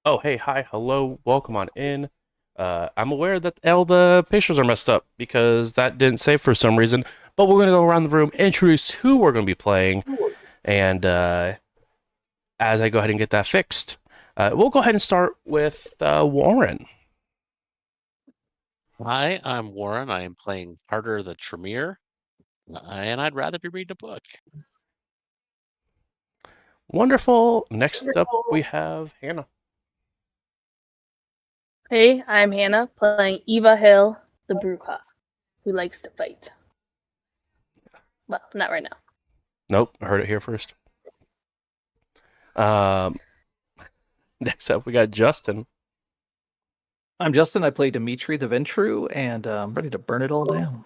Oh, hey, hi, hello, welcome on in. I'm aware that all the pictures are messed up because that didn't save for some reason, but we're going to go around the room, introduce who we're going to be playing, and as I go ahead and get that fixed, we'll go ahead and start with Warren. Hi, I'm Warren. I am playing Carter the Tremere, and I'd rather be reading a book. Wonderful. Next up, we have Hannah. Hey, I'm Hannah, playing Eva Hill, the Bruja, who likes to fight. Well, not right now. Nope, I heard it here first. Um, Next up, we got Justin. I'm Justin. I play Dimitri the Ventru, and I'm ready to burn it all down.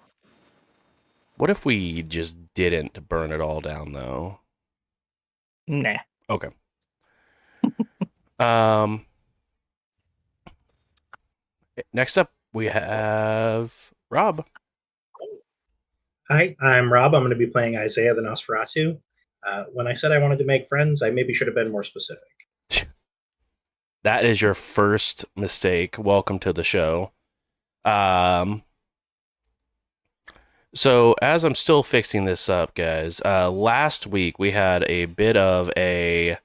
What if we just didn't burn it all down, though? Nah. Okay. Um, Next up, we have Rob. Hi, I'm Rob. I'm going to be playing Isaiah the Nosferatu. When I said I wanted to make friends, I maybe should have been more specific. That is your first mistake. Welcome to the show. Um, so as I'm still fixing this up, guys, last week we had a bit of a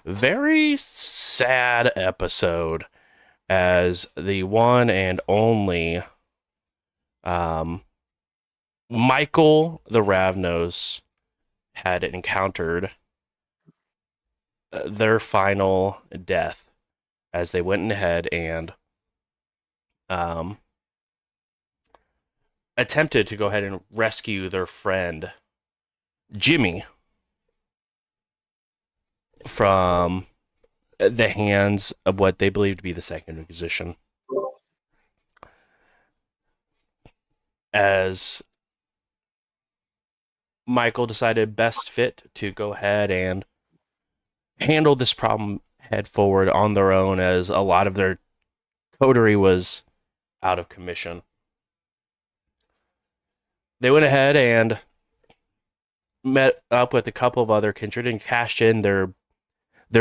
very sad episode as the one and only Michael the Ravnos had encountered their final death as they went ahead and um, attempted to go ahead and rescue their friend Jimmy from the hands of what they believe to be the Second Inquisition. As Michael decided best fit to go ahead and handle this problem head forward on their own, as a lot of their coterie was out of commission. They went ahead and met up with a couple of other kindred and cashed in their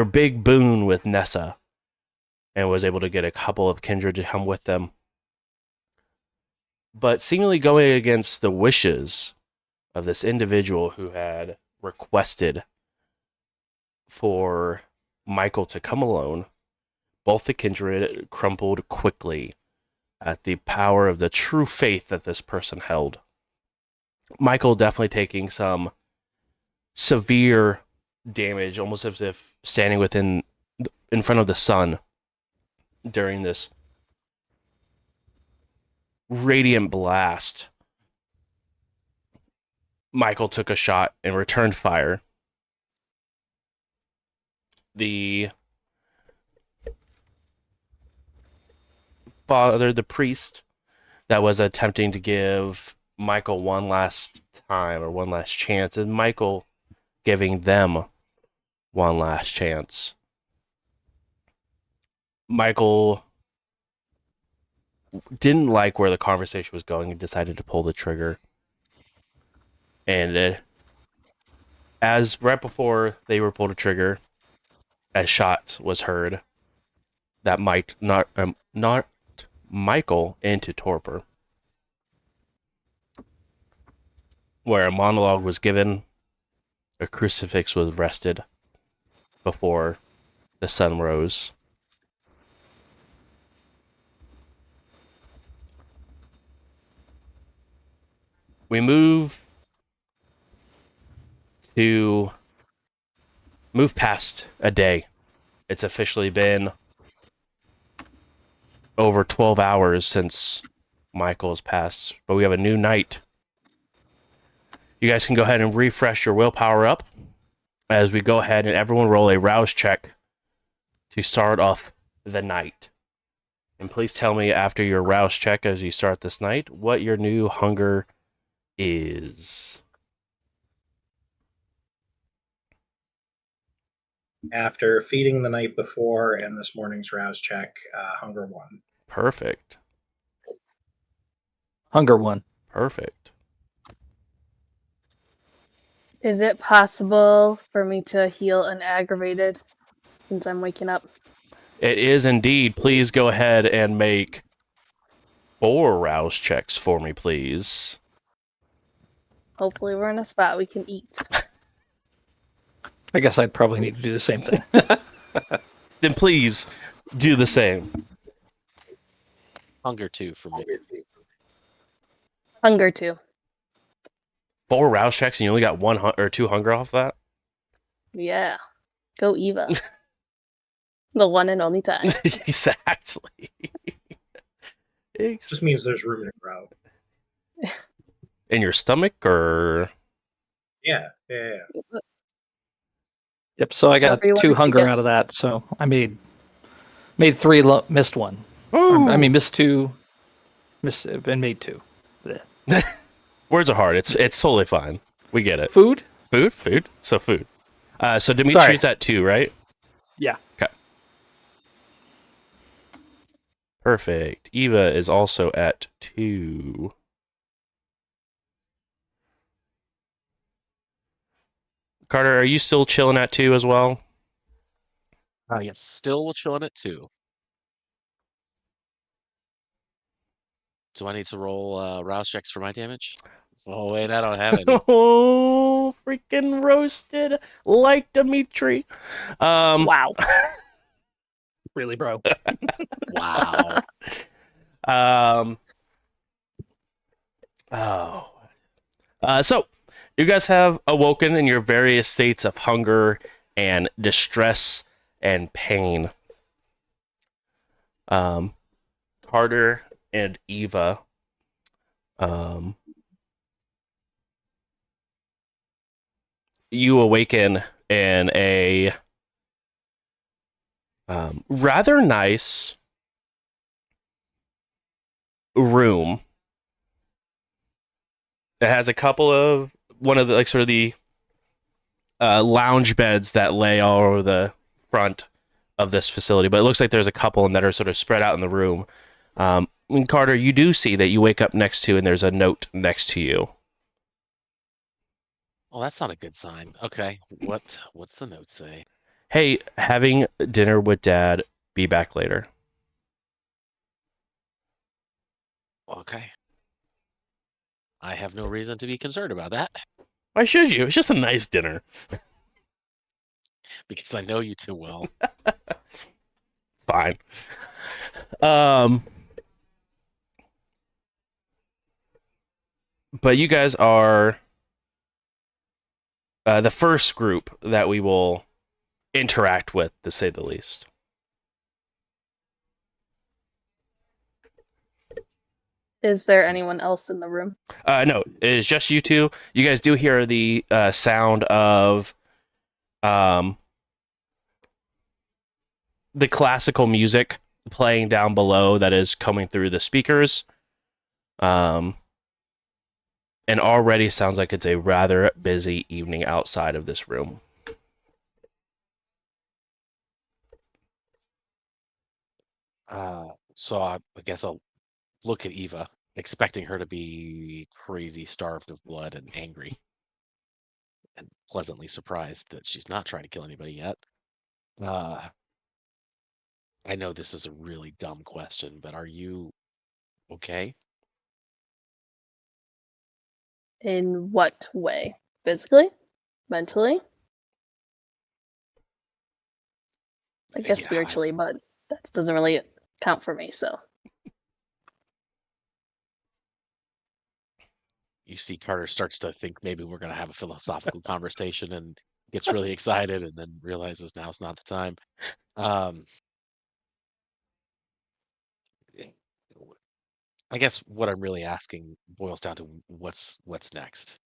big boon with Nessa, and was able to get a couple of kindred to come with them. But seemingly going against the wishes of this individual who had requested for Michael to come alone, both the kindred crumbled quickly at the power of the true faith that this person held. Michael definitely taking some severe damage, almost as if standing in front of the sun during this radiant blast. Michael took a shot and returned fire. The the priest that was attempting to give Michael one last time or one last chance, and Michael giving them one last chance. Michael didn't like where the conversation was going and decided to pull the trigger. And as right before they were pulled the trigger, a shot was heard that might not Michael into torpor, where a monologue was given, a crucifix was rested before the sun rose. We to move past a day. It's officially been over 12 hours since Michael's passed, but we have a new night. You guys can go ahead and refresh your willpower up as we go ahead and everyone roll a rouse check to start off the night. And please tell me after your rouse check as you start this night what your new hunger is. After feeding the night before and this morning's rouse check, hunger 1. Perfect. Hunger 1. Perfect. Is it possible for me to heal an aggravated since I'm waking up? It is indeed. Please go ahead and make 4 rouse checks for me, please. Hopefully, we're in a spot we can eat. I guess I'd probably need to do the same thing. Then please do the same. Hunger 2 for me. Hunger too. 4 rouse checks and you only got 1 or 2 hunger off that? Yeah. Go Eva. The one and only time. Exactly. Just means there's room in the crowd. In your stomach, or Yeah. Yep. So I got However you 2 wanna hunger take it. out of that. So I made 3, missed 1. I mean, missed 2, and made 2. Blech. Words are hard. It's totally fine. We get it. Food? Food. So food. So Dimitri's Sorry. at 2, right? Yeah. Okay. Perfect. Eva is also at 2. Carter, are you still chilling at 2 as well? Yes, still chilling at 2. Do I need to roll rouse checks for my damage? Oh wait, I don't have any. Oh, freaking roasted like Dimitri. Wow. Really, bro. Wow. So you guys have awoken in your various states of hunger and distress and pain. Carter and Eva. You awaken in a rather nice room. It has a couple of one of the like sort of the lounge beds that lay all over the front of this facility, but it looks like there's a couple that are sort of spread out in the room. And Carter, you do see that you wake up next to, and there's a note next to you. Well, that's not a good sign. Okay, what's the note say? Hey, having dinner with Dad. Be back later. Okay. I have no reason to be concerned about that Why should you? It's just a nice dinner. because I know you too well. Fine. But you guys are the first group that we will interact with, to say the least. Is there anyone else in the room? No, it is just you two. You guys do hear the sound of the classical music playing down below that is coming through the speakers. And already sounds like it's a rather busy evening outside of this room. So I guess I'll look at Eva, expecting her to be crazy, starved of blood, and angry, and pleasantly surprised that she's not trying to kill anybody yet. I know this is a really dumb question, but are you okay? In what way? Physically? Mentally? I guess Yeah, spiritually, but that doesn't really count for me, so. You see Carter starts to think maybe we're going to have a philosophical conversation and gets really excited and then realizes now's not the time. I guess what I'm really asking boils down to what's next.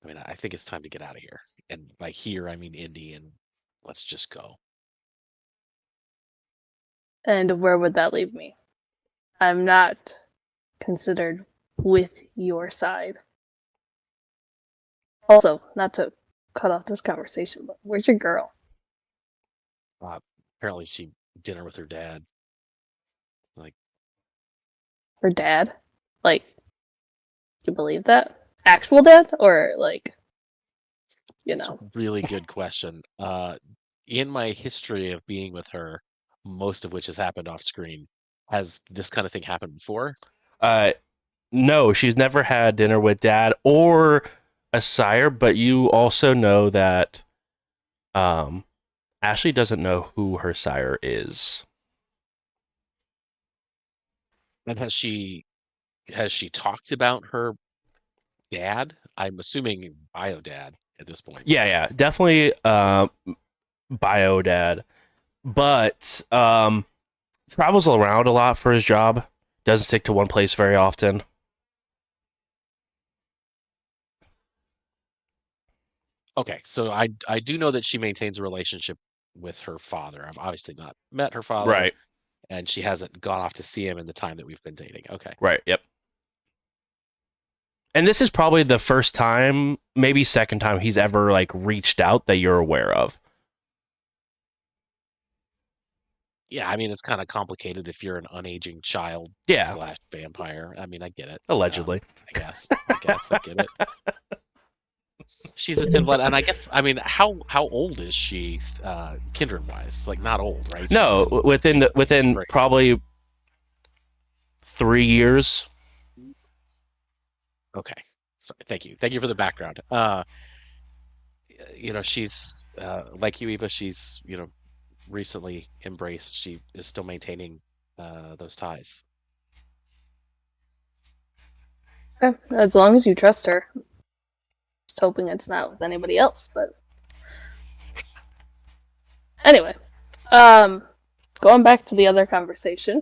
I mean, I think it's time to get out of here. And by here, I mean Indy, and let's just go. And where would that leave me? I'm not considered with your side. Also, not to cut off this conversation, but where's your girl? Apparently, she dinner with her dad. Like, Her dad? Like, do you believe that? Actual dad? Or, like, you it's know? a really good question. In my history of being with her, most of which has happened off screen. Has this kind of thing happened before? No, she's never had dinner with dad or a sire, but you also know that Ashley doesn't know who her sire is. And has she talked about her dad? I'm assuming bio dad at this point. Yeah, definitely bio dad, but travels around a lot for his job. Doesn't stick to one place very often. Okay, so I do know that she maintains a relationship with her father. I've obviously not met her father, Right, and she hasn't gone off to see him in the time that we've been dating. Okay. right, yep. And this is probably the first time, maybe second time he's ever like reached out that you're aware of. Yeah, I mean it's kind of complicated if you're an unaging child Yeah, / vampire. I mean, I get it. allegedly. I guess I get it. She's a thin blood, and I guess I mean how old is she, kindred wise? Like not old, right? She's No, been within right. probably 3 years. Okay. Sorry. Thank you for the background. She's like you, Eva. She's recently embraced. She is still maintaining those ties. Okay, as long as you trust her. Just hoping it's not with anybody else, but anyway, going back to the other conversation,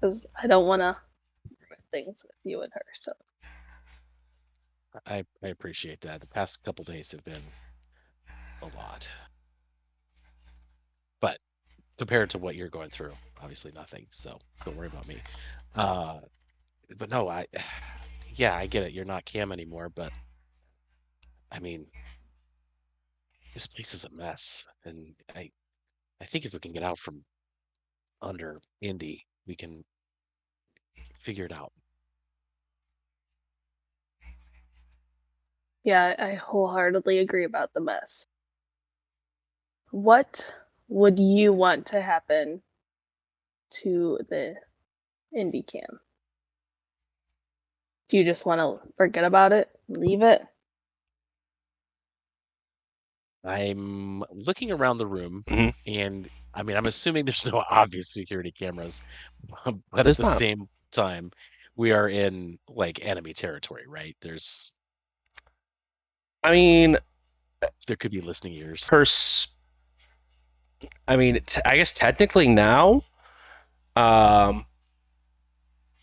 because I don't want to ruin things with you and her. So I appreciate that. The past couple days have been a lot, but compared to what you're going through, obviously nothing. So don't worry about me. But no, yeah, I get it. You're not Cam anymore, but I mean, this place is a mess, and I think if we can get out from under Indy, we can figure it out. yeah, I wholeheartedly agree about the mess. What would you want to happen to the Indy cam? Do you just want to forget about it? Leave it? I'm looking around the room, Mhm. and I mean, I'm assuming there's no obvious security cameras, but at There's the not. same time, we are in like enemy territory, right? I mean, There could be listening ears. I guess technically now,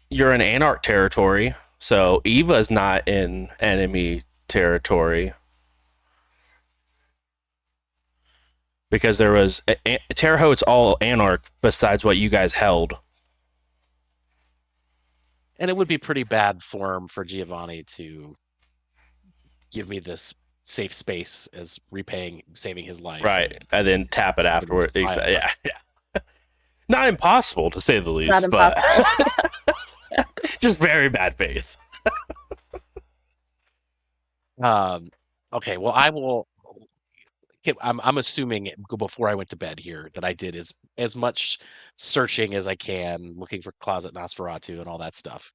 you're in Anarch territory, so Eva's not in enemy territory because there was Terre Haute's all Anarch besides what you guys held. And it would be pretty bad form for Giovanni to give me this safe space as saving his life. Right, and then tap it afterward. spy on us. Yeah. Not impossible to say the least, Not but impossible. just very bad faith. Okay, well, I will. I'm assuming before I went to bed here that I did as much searching as I can, looking for Closet Nosferatu and all that stuff.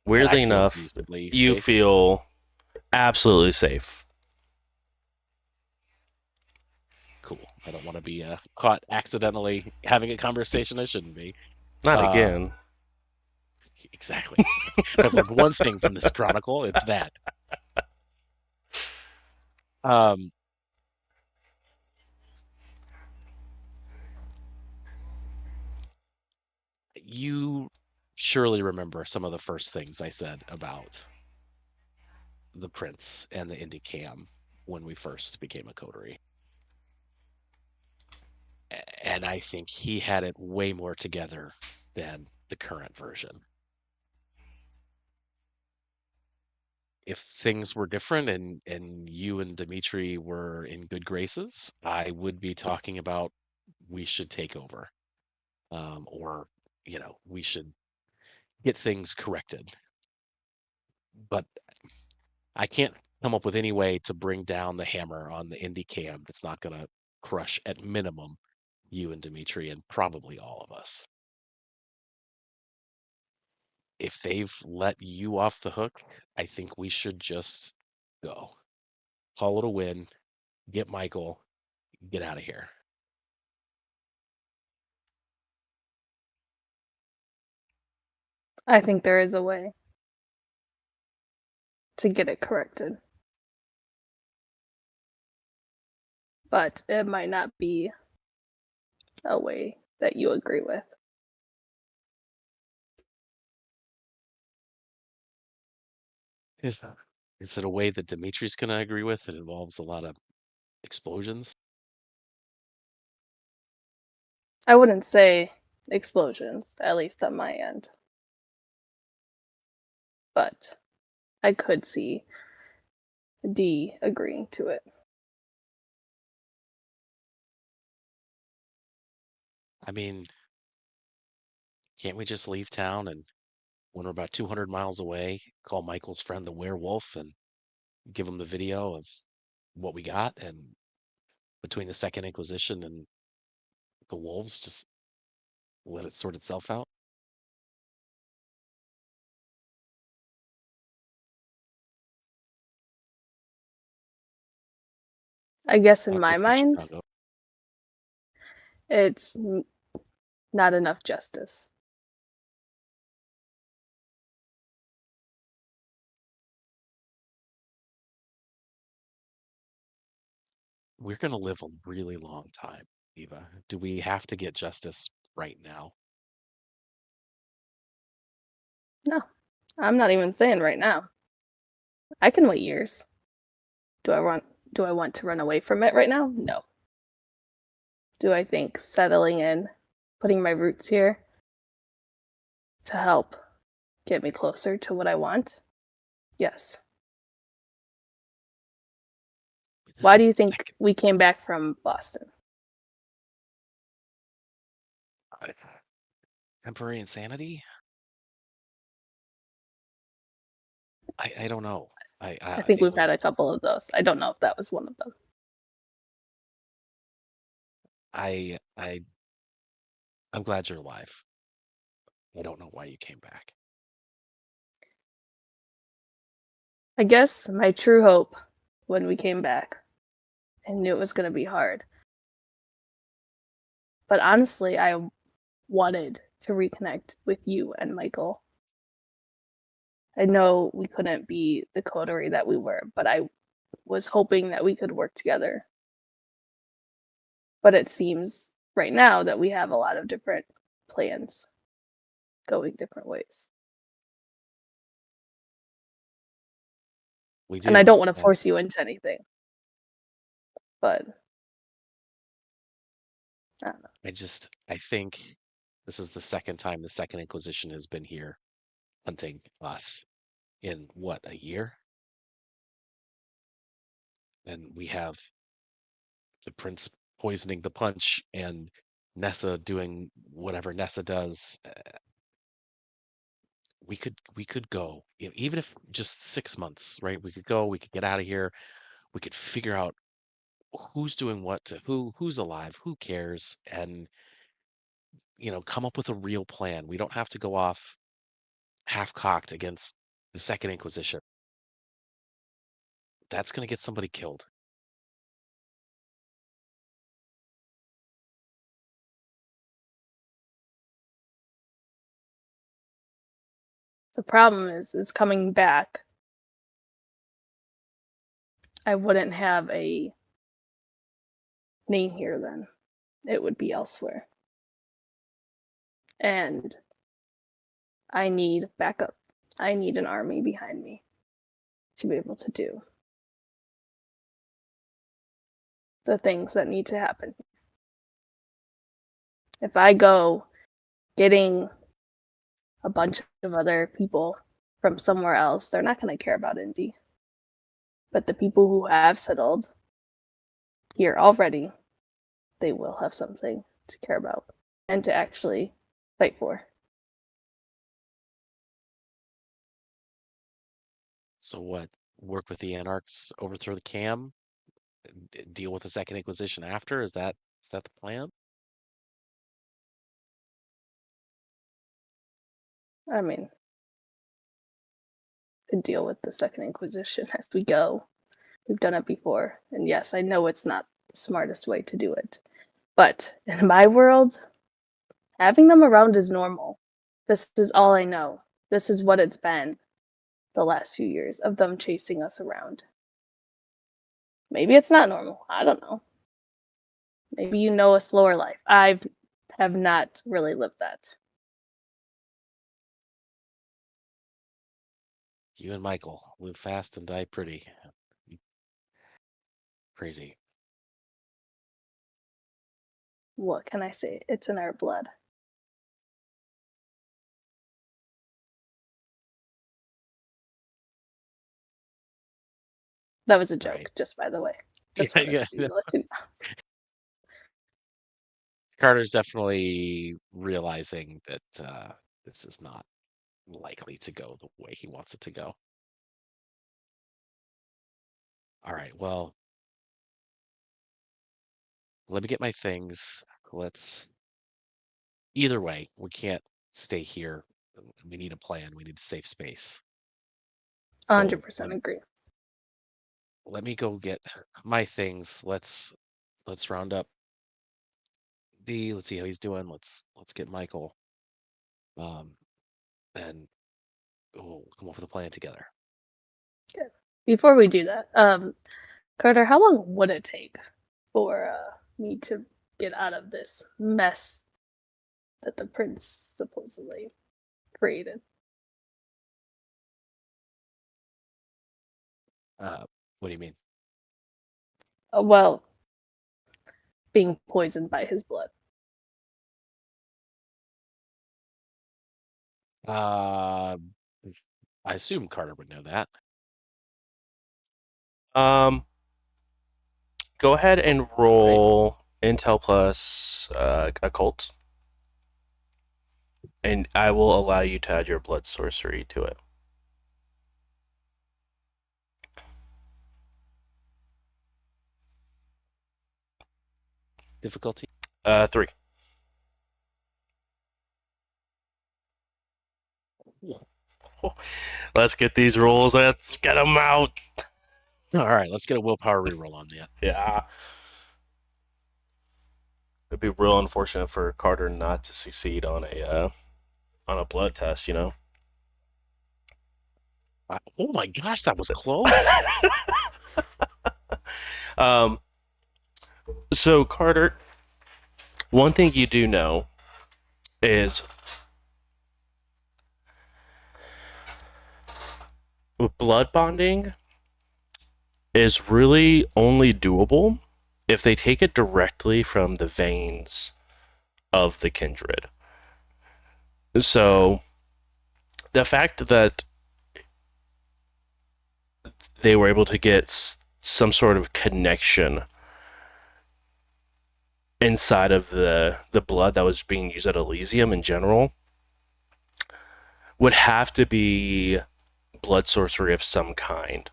And I Weirdly feel enough, reasonably you safe. feel absolutely safe. Cool. I don't want to be caught accidentally having a conversation I shouldn't be. Not again. Exactly. If I've learned one thing from this chronicle, it's that. You surely remember some of the first things I said about the Prince and the Indy cam when we first became a coterie. And I think he had it way more together than the current version. If things were different and you and Dimitri were in good graces, I would be talking about we should take over. Or, we should get things corrected. But I can't come up with any way to bring down the hammer on the Indy cam that's not going to crush at minimum you and Dimitri and probably all of us. If they've let you off the hook, I think we should just go. Call it a win, get Michael, get out of here. I think there is a way to get it corrected. But it might not be a way that you agree with. Is it a way that Dimitri's going to agree with? It involves a lot of explosions. I wouldn't say explosions, at least on my end. But I could see D agreeing to it. I mean, can't we just leave town and when we're about 200 miles away, call Michael's friend the werewolf and give him the video of what we got? And between the Second Inquisition and the wolves, just let it sort itself out? I guess in Not my good for mind, Chicago. it's not enough justice. We're going to live a really long time, Eva. Do we have to get justice right now? No, I'm not even saying right now. I can wait years. Do I want to run away from it right now? No. Do I think settling in, putting my roots here to help get me closer to what I want? Yes. This Why is do you the think second- we came back from Boston? Temporary insanity? I don't know. I think It we've had was a couple of those. I don't know if that was one of them. I'm glad you're alive. I don't know why you came back. I guess my true hope when we came back, I knew it was going to be hard. But honestly, I wanted to reconnect with you and Michael. I know we couldn't be the coterie that we were, but I was hoping that we could work together. But it seems right now that we have a lot of different plans going different ways. We do. And I don't want to and force you into anything. But I don't know. I think this is the second time the Second Inquisition has been here hunting us in what, a year? And we have the prince poisoning the punch and Nessa doing whatever Nessa does. We could go, even if just 6 months, right? We could go, we could get out of here, we could figure out who's doing what to who's alive, who cares, and come up with a real plan. We don't have to go off half-cocked against the Second Inquisition. That's going to get somebody killed. The problem is coming back. I wouldn't have a name here then. It would be elsewhere. And I need backup. I need an army behind me to be able to do the things that need to happen. If I go getting a bunch of other people from somewhere else, they're not going to care about Indy. But the people who have settled here already, they will have something to care about and to actually fight for. So what? Work with the Anarchs, overthrow the Cam, deal with the Second Inquisition after? Is that the plan? I mean, to deal with the Second Inquisition as we go. We've done it before. And yes, I know it's not the smartest way to do it. But in my world, having them around is normal. This is all I know. This is what it's been the last few years of them chasing us around. Maybe it's not normal. I don't know. Maybe you know a slower life. I have not really lived that. You and Michael live fast and die pretty. Crazy. What can I say? It's in our blood. That was a joke, Right. just by the way. Just Yeah, wanted to let you know. Carter's definitely realizing that this is not likely to go the way he wants it to go. All right, well, let me get my things. Let's. Either way, we can't stay here. We need a plan. We need a safe space. So 100% agree. let me go get my things. Let's round up D. Let's see how he's doing. Let's get Michael. And we'll come up with a plan together. Before we do that, Carter, how long would it take for me to get out of this mess that the prince supposedly created? What do you mean? Well, being poisoned by his blood. I assume Carter would know that. Go ahead and roll Intel plus occult, and I will allow you to add your blood sorcery to it. Difficulty? 3. Let's get these rolls. Let's get them out. All right, let's get a willpower reroll on that. Yeah. It'd be real unfortunate for Carter not to succeed on a blood test, you know. Oh my gosh, that was close. So Carter, one thing you do know is blood bonding is really only doable if they take it directly from the veins of the kindred. So the fact that they were able to get some sort of connection inside of the blood that was being used at Elysium in general would have to be blood sorcery of some kind.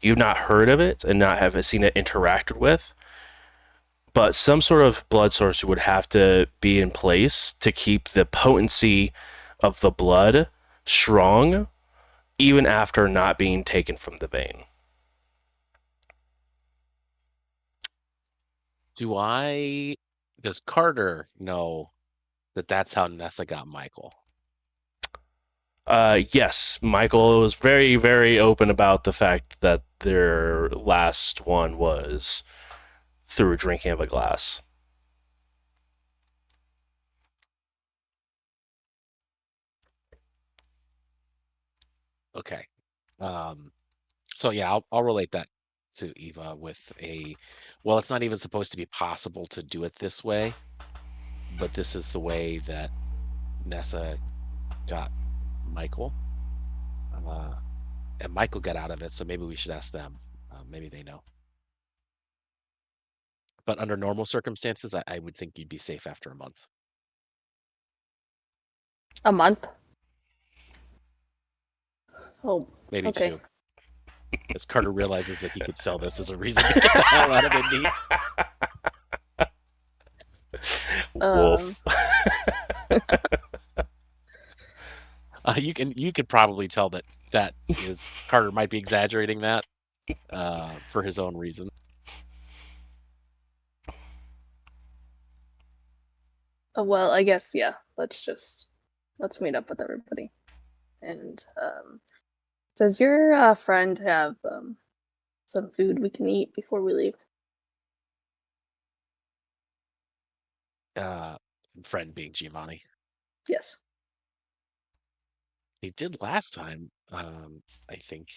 You've not heard of it and not have seen it interacted with, but some sort of blood sorcery would have to be in place to keep the potency of the blood strong, even after not being taken from the vein. Does Carter know that that's how Nessa got Michael? Yes, Michael was very, very open about the fact that their last one was through drinking of a glass. Okay. So yeah, I'll relate that to Eva with well, it's not even supposed to be possible to do it this way, but this is the way that Nessa got Michael. And Michael got out of it, so maybe we should ask them. Maybe they know. But under normal circumstances, I would think you'd be safe after a month. A month? Oh, Maybe okay. 2. As Carter realizes that he could sell this as a reason to get the hell out of Indy. Wolf. You could probably tell that is Carter might be exaggerating that for his own reason. Well, I guess yeah. Let's meet up with everybody. And does your friend have some food we can eat before we leave? Friend being Giovanni. Yes. They did last time, I think,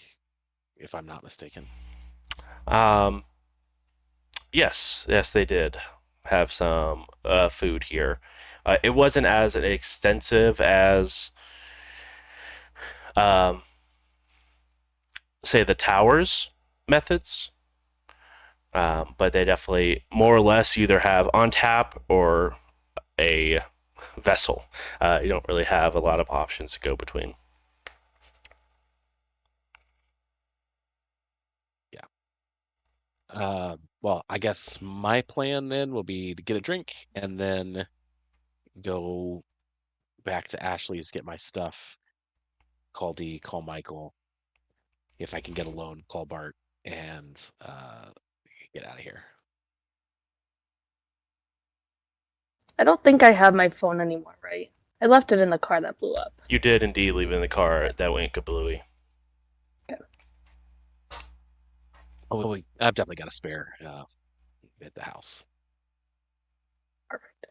if I'm not mistaken. Yes, they did have some food here. It wasn't as extensive as, say, the towers methods, but they definitely more or less either have on tap or a vessel. You don't really have a lot of options to go between. Well, I guess my plan then will be to get a drink and then go back to Ashley's, get my stuff, call Dee, call Michael. If I can get a loan, call Bart, and get out of here. I don't think I have my phone anymore, right? I left it in the car that blew up. You did indeed leave it in the car that went kablooey. Oh, wait, I've definitely got a spare at the house. Perfect.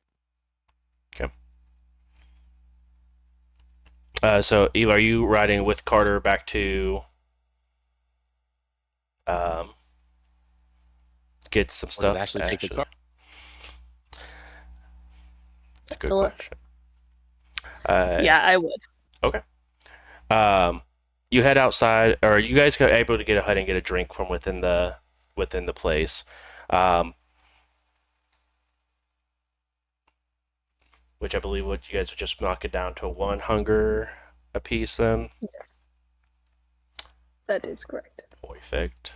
So, Eva, are you riding with Carter back to get some Or stuff? did Ashley take the car? That's a good To look. question. Yeah, I would. Okay. You head outside, or you guys are able to get ahead and get a drink from within the place. Which I believe would you guys would just knock it down to one hunger apiece then. Yes. That is correct. Perfect.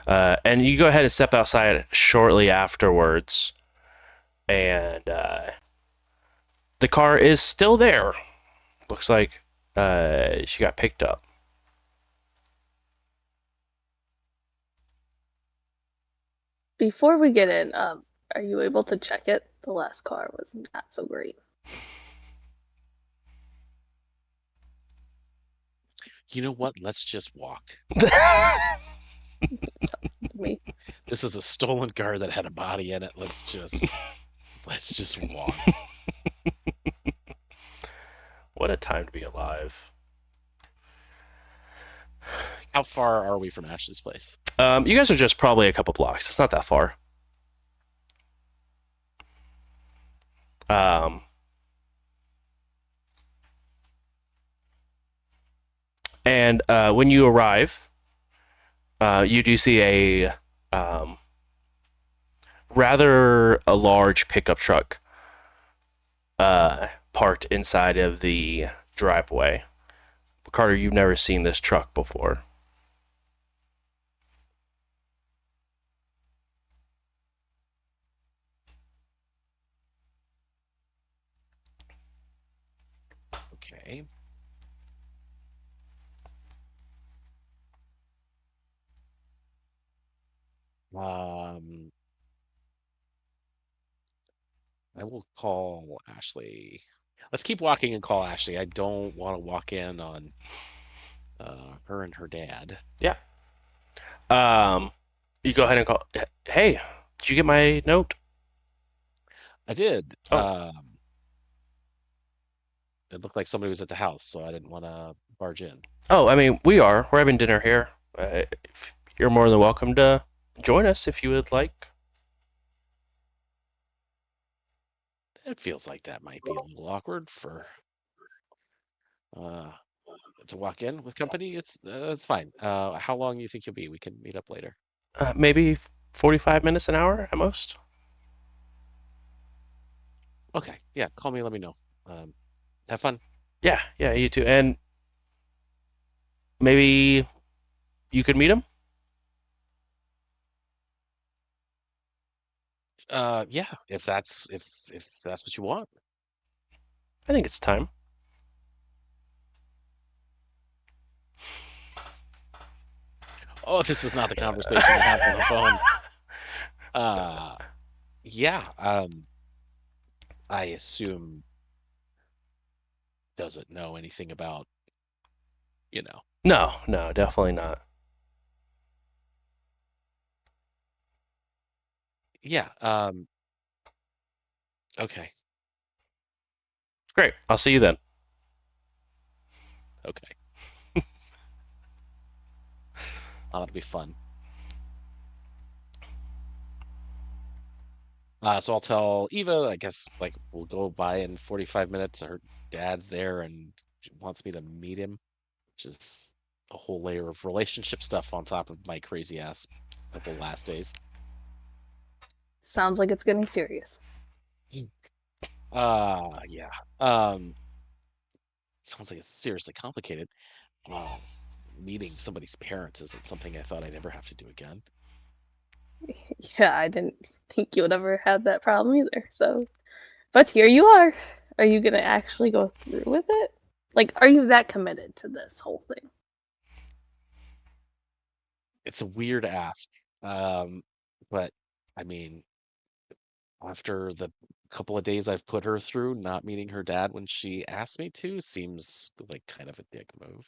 And you go ahead and step outside shortly afterwards, and the car is still there. Looks like she got picked up. Before we get in, are you able to check it? The last car was not so great. You know what? Let's just walk. Sounds good to me. This is a stolen car that had a body in it. Let's just walk. What a time to be alive. How far are we from Ashley's place? You guys are just probably a couple blocks. It's not that far. And when you arrive, you do see a rather a large pickup truck parked inside of the driveway. Carter, you've never seen this truck before. Okay. I will call Ashley. Let's keep walking and call Ashley. I don't want to walk in on her and her dad. Yeah. You go ahead and call. Hey, did you get my note? I did. Oh. It looked like somebody was at the house, so I didn't want to barge in. Oh, I mean, we're having dinner here. You're more than welcome to join us if you would like. It feels like that might be a little awkward for to walk in with company. It's fine. How long do you think you'll be? We can meet up later. Maybe 45 minutes, an hour at most. Okay. Yeah. Call me. Let me know. Have fun. Yeah, you too. And maybe you could meet him? Yeah. If that's what you want. I think it's time. Oh, this is not the conversation to have on the phone. Yeah. I assume doesn't know anything about, you know. No, definitely not. Yeah. Okay. Great. I'll see you then. Okay. That'll be fun. So I'll tell Eva, I guess, like, we'll go by in 45 minutes. Her dad's there and she wants me to meet him, which is a whole layer of relationship stuff on top of my crazy ass couple last days. Sounds like it's getting serious. Yeah. Sounds like it's seriously complicated. Meeting somebody's parents isn't something I thought I'd ever have to do again. Yeah, I didn't think you would ever have that problem either. So, but here you are. Are you gonna actually go through with it? Like, are you that committed to this whole thing? It's a weird ask. But I mean, after the couple of days I've put her through, not meeting her dad when she asked me to seems like kind of a dick move.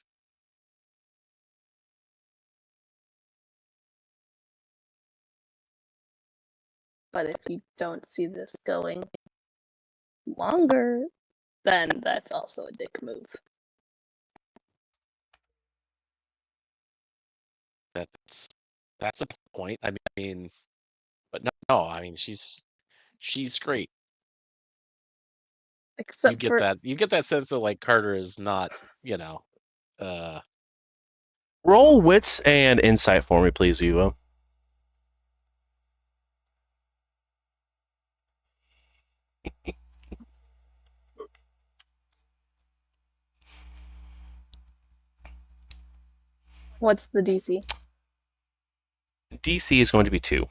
But if you don't see this going longer, then that's also a dick move. That's a point. I mean, but no, I mean she's great. Except for You get that sense that like Carter is not, you know, Roll wits and insight for me, please, Eva. what's the DC? DC is going to be 2.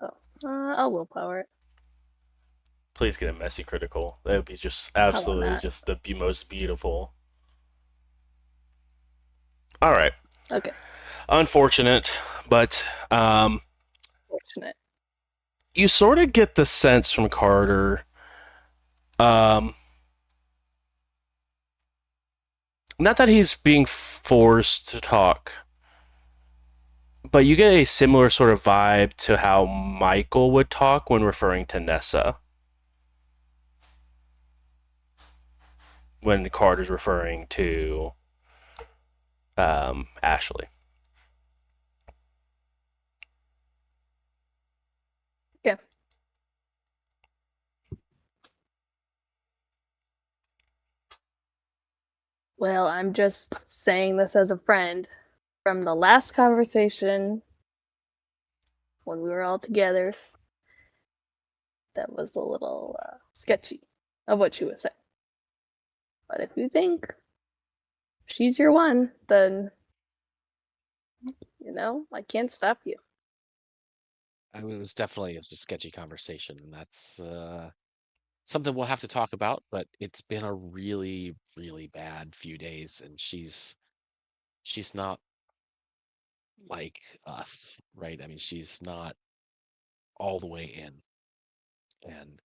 Oh, I'll willpower it. Please get a messy critical. That would be just want absolutely that. just the most beautiful. All right. Okay, Unfortunate, but fortunate. you sort of get the sense from Carter, not that he's being forced to talk, but you get a similar sort of vibe to how Michael would talk when referring to Nessa. When Carter's referring to Ashley. Yeah. Well, I'm just saying this as a friend. From the last conversation, when we were all together, that was a little sketchy of what she was saying. But if you think she's your one, then, I can't stop you. I mean, it was definitely a sketchy conversation, and that's something we'll have to talk about. But it's been a really, really bad few days, and she's not like us, right? I mean, she's not all the way in, and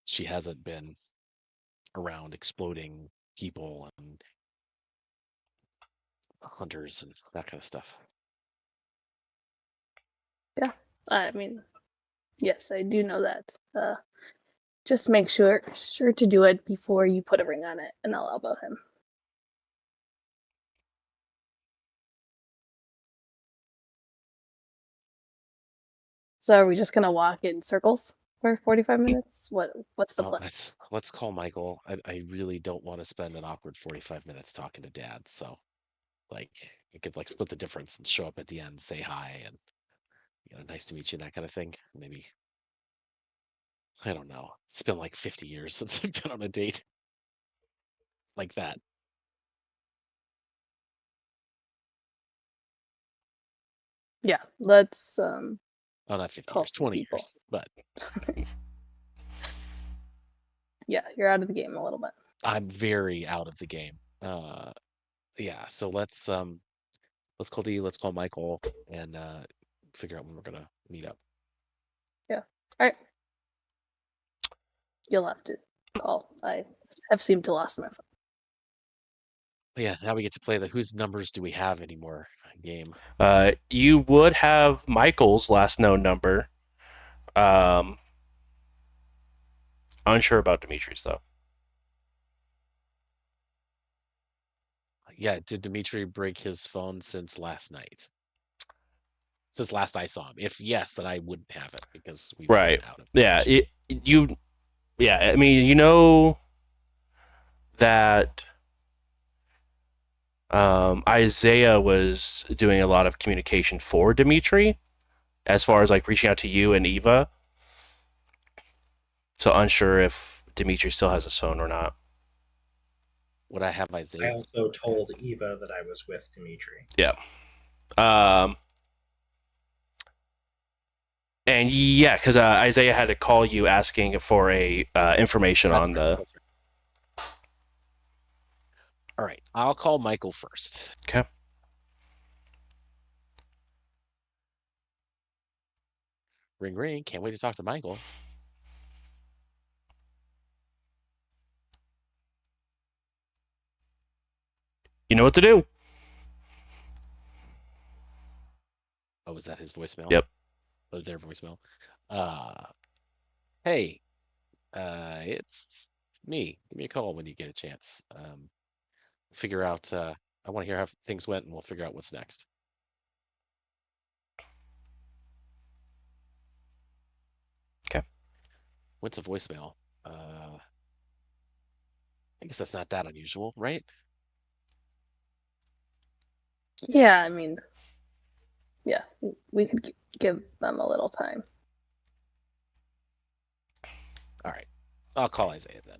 she hasn't been around exploding people and hunters and that kind of stuff. Yeah, I mean, yes, I do know that. Just make sure to do it before you put a ring on it, and I'll elbow him. So are we just gonna walk in circles for 45 minutes? What's the plan? Let's call Michael. I really don't want to spend an awkward 45 minutes talking to Dad, so like we could like split the difference and show up at the end, say hi, and nice to meet you, that kind of thing. Maybe I don't know. It's been like 50 years since I've been on a date like that. Yeah, let's Oh, not 50 call years, some 20 people. years, but Yeah, you're out of the game a little bit. I'm very out of the game. Yeah. So let's call D. Let's call Michael and figure out when we're gonna meet up. Yeah. All right. You'll have to call. I have seemed to lost my phone. But yeah. Now we get to play the whose numbers do we have anymore game. You would have Michael's last known number. Unsure about Dimitri's though. Yeah. Did Dimitri break his phone since last night? Since last I saw him. If yes, then I wouldn't have it because we've Right. run out of Yeah. information. Yeah. I mean, you know that Isaiah was doing a lot of communication for Dimitri, as far as like reaching out to you and Eva. So unsure if Dimitri still has his phone or not. Would I have I Isaiah's? also told Eva that I was with Dimitri. Yeah. And yeah, because Isaiah had to call you asking for a information That's on right, the. that's right. All right, I'll call Michael first. Okay. Ring, ring. Can't wait to talk to Michael. You know what to do. Oh, was that his voicemail? Yep. Oh, their voicemail. Hey, it's me. Give me a call when you get a chance. Figure out. I want to hear how things went, and we'll figure out what's next. Okay. Went to voicemail. I guess that's not that unusual, right? Yeah, I mean, yeah, we could give them a little time. All right, I'll call Isaiah then.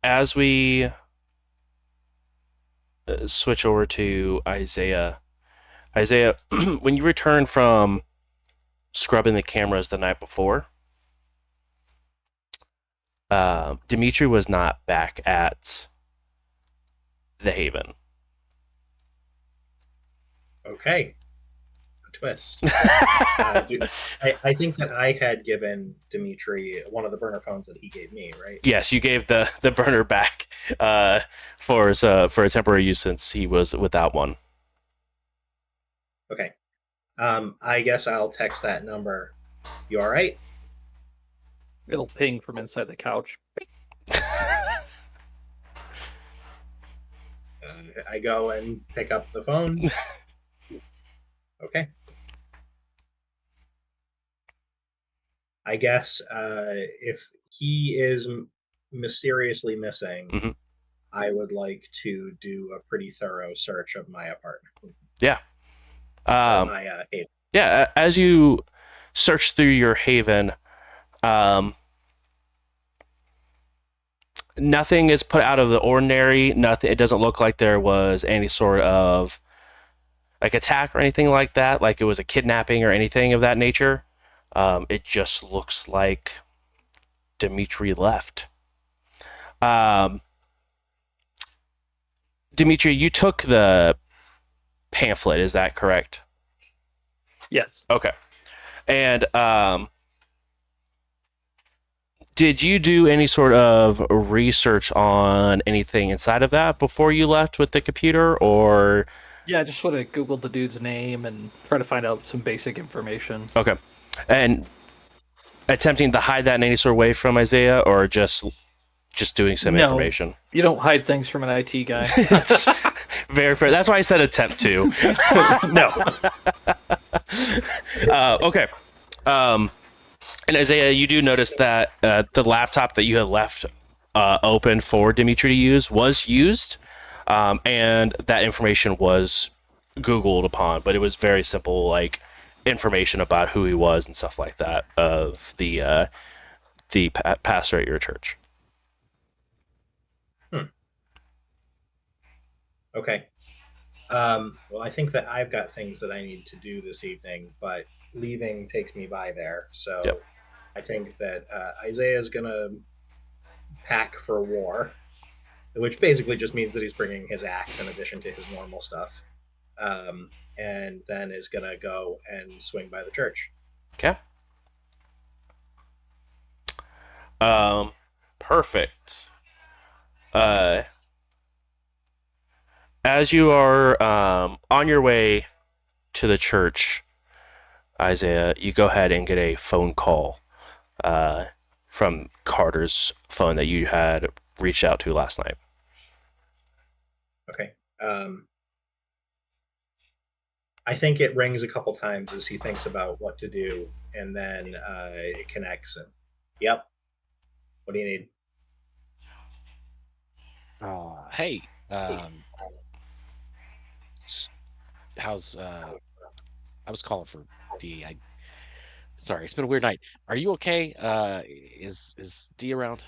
As we switch over to Isaiah, when you return from scrubbing the cameras the night before, Dimitri was not back at the Haven. Okay. A twist. I think that I had given Dimitri one of the burner phones that he gave me, right? Yes, you gave the burner back for a temporary use since he was without one. Okay. I guess I'll text that number. You all right? It'll ping from inside the couch. I go and pick up the phone. Okay. I guess if he is mysteriously missing, Mhm. I would like to do a pretty thorough search of my apartment. Yeah. Or my haven. Yeah, as you search through your haven, nothing is put out of the ordinary. Nothing. It doesn't look like there was any sort of like attack or anything like that. Like it was a kidnapping or anything of that nature. It just looks like Dimitri left. Dimitri, you took the pamphlet. Is that correct? Yes. Okay. And did you do any sort of research on anything inside of that before you left with the computer, or? Yeah, I just sort of Googled the dude's name and try to find out some basic information. Okay. And attempting to hide that in any sort of way from Isaiah, or just doing some No. information? You don't hide things from an IT guy. That's very fair. That's why I said attempt to. No. Okay. And Isaiah, you do notice that the laptop that you had left open for Dimitri to use was used, and that information was Googled upon, but it was very simple, like information about who he was and stuff like that of the pastor at your church. Okay. Well, I think that I've got things that I need to do this evening, but leaving takes me by there. So Yep. I think that Isaiah's gonna pack for war, which basically just means that he's bringing his axe in addition to his normal stuff, and then is gonna go and swing by the church. Okay. Perfect. As you are on your way to the church, Isaiah, you go ahead and get a phone call from Carter's phone that you had reached out to last night. Okay. I think it rings a couple times as he thinks about what to do, and then it connects. And yep. What do you need? Hey, how's I was calling for D. Sorry, it's been a weird night. Are you okay? Is D around?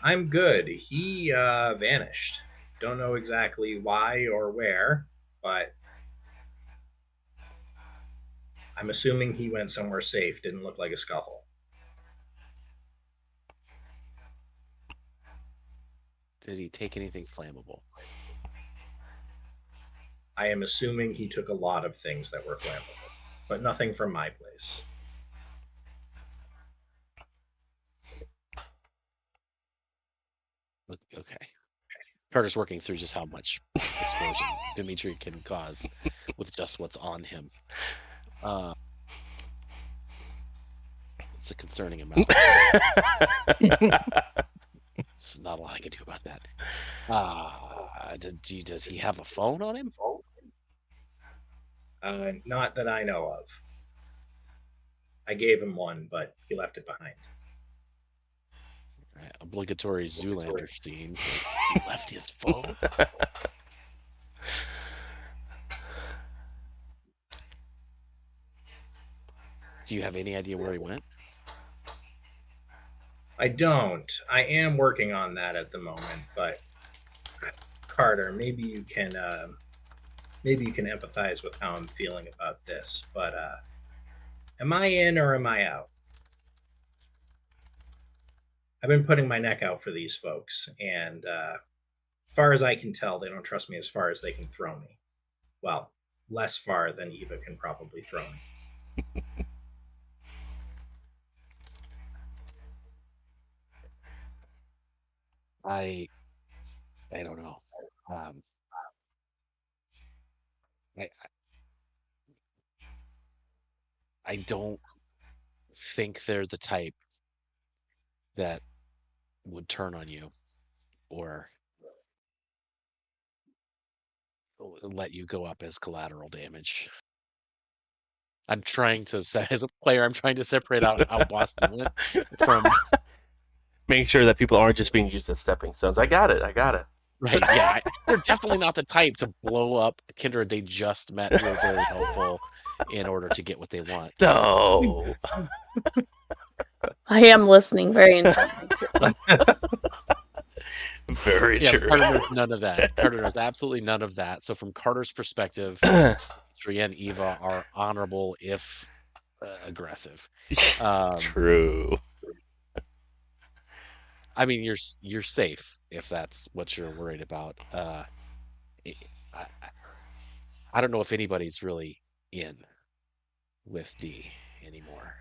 I'm good. He vanished. Don't know exactly why or where, but I'm assuming he went somewhere safe. Didn't look like a scuffle. Did he take anything flammable? I am assuming he took a lot of things that were flammable, but nothing from my place. Okay. Carter's working through just how much explosion Dimitri can cause with just what's on him. It's a concerning amount. There's not a lot I can do about that. Does he have a phone on him? Not that I know of. I gave him one, but he left it behind. Right, obligatory Zoolander scene. He left his phone. Do you have any idea where he went? I don't. I am working on that at the moment, but Carter, maybe you can empathize with how I'm feeling about this. But am I in or am I out? I've been putting my neck out for these folks, and as far as I can tell, they don't trust me as far as they can throw me. Well, less far than Eva can probably throw me. I don't know. I I don't think they're the type that would turn on you or let you go up as collateral damage. I'm trying to as a player, I'm trying to separate out how Boston went from Making sure that people aren't just being used as stepping stones. I got it. right. Yeah, they're definitely not the type to blow up kindred they just met who are very helpful in order to get what they want. No. I am listening very intently too. Very Yeah, true. Carter knows none of that. Carter knows absolutely none of that. So from Carter's perspective, Tree and Eva are honorable if aggressive. True. I mean, you're safe if that's what you're worried about. I don't know if anybody's really in with D anymore.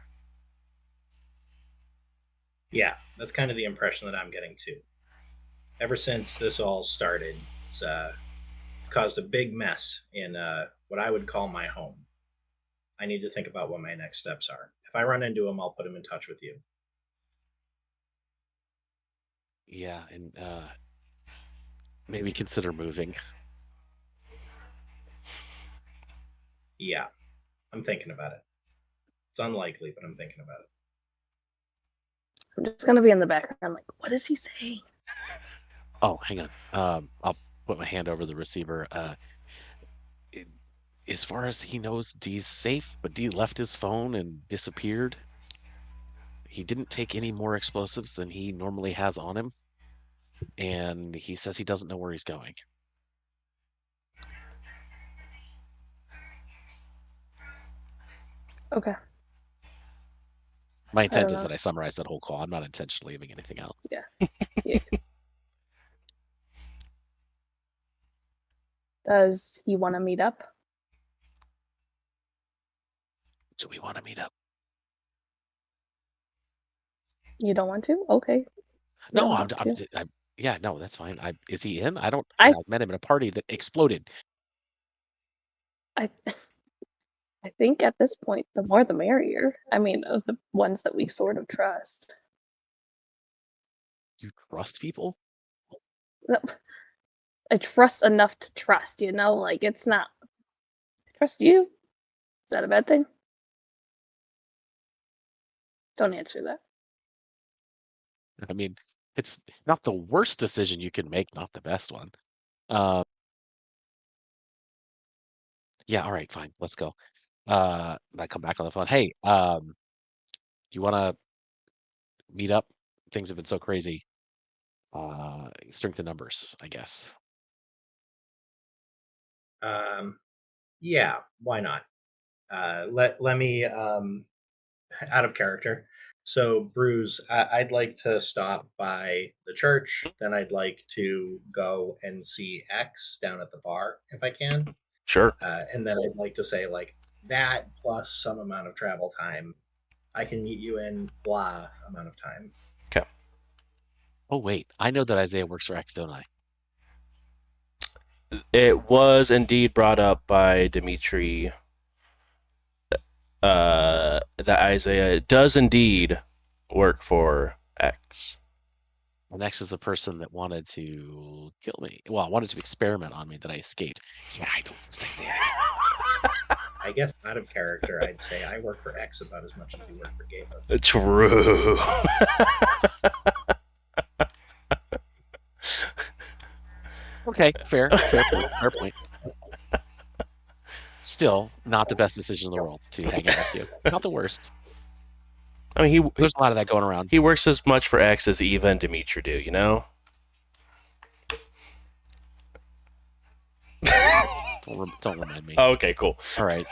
Yeah, that's kind of the impression that I'm getting too. Ever since this all started, it's caused a big mess in what I would call my home. I need to think about what my next steps are. If I run into him, I'll put him in touch with you. Yeah, and maybe consider moving. Yeah, I'm thinking about it. It's unlikely, but I'm thinking about it. I'm just gonna be in the background, like, what is he saying? Oh, hang on. I'll put my hand over the receiver. As far as he knows, D's safe, but D left his phone and disappeared. He didn't take any more explosives than he normally has on him, and he says he doesn't know where he's going. Okay. My I intent don't is know. that I summarize that whole call. I'm not intentionally leaving anything out. Yeah. Does he want to meet up? Do we want to meet up? You don't want to? Okay. You No, don't I'm, have I'm, to. I'm yeah, no, that's fine. Is he in? I I met him at a party that exploded. I I think at this point, the more the merrier. I mean, of the ones that we sort of trust. You trust people? I trust enough to trust, you know? Like, it's not. I trust you? Is that a bad thing? Don't answer that. I mean, it's not the worst decision you can make, not the best one. Uh, yeah, all right, fine, let's go. I come back on the phone. Hey, you want to meet up? Things have been so crazy. Strength in numbers, I guess. Yeah, why not? Let me out of character. So, Bruce, I'd like to stop by the church. Then I'd like to go and see X down at the bar if I can. Sure. And then I'd like to say, like, that plus some amount of travel time. I can meet you in blah amount of time. Okay. Oh, wait, I know that Isaiah works for X, don't I? It was indeed brought up by Dimitri that Isaiah does indeed work for X. And X is the person that wanted to kill me. Well, wanted to experiment on me that I escaped. Yeah, I don't trust Isaiah. I guess out of character, I'd say I work for X about as much as you work for Gabe. True. Okay, fair point. Still, not the best decision in the world to hang out with you. Not the worst. I mean, There's a lot of that going around. he works as much for X as Eva and Dimitri do, you know? Don't remind me. Oh, okay, cool. All right.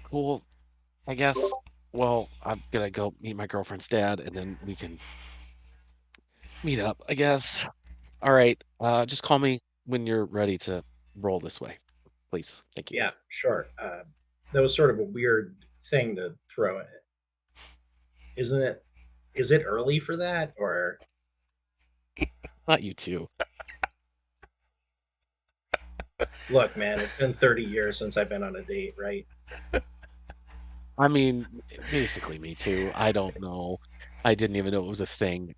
Cool. I guess. Well, I'm gonna go meet my girlfriend's dad, and then we can meet up. I guess. All right. Just call me when you're ready to roll this way, please. Thank you. Yeah, sure. That was sort of a weird thing to throw in. Isn't it? Is it early for that, or Not you two. look, man? It's been 30 years since I've been on a date, right? I mean, basically me too. I don't know. I didn't even know it was a thing.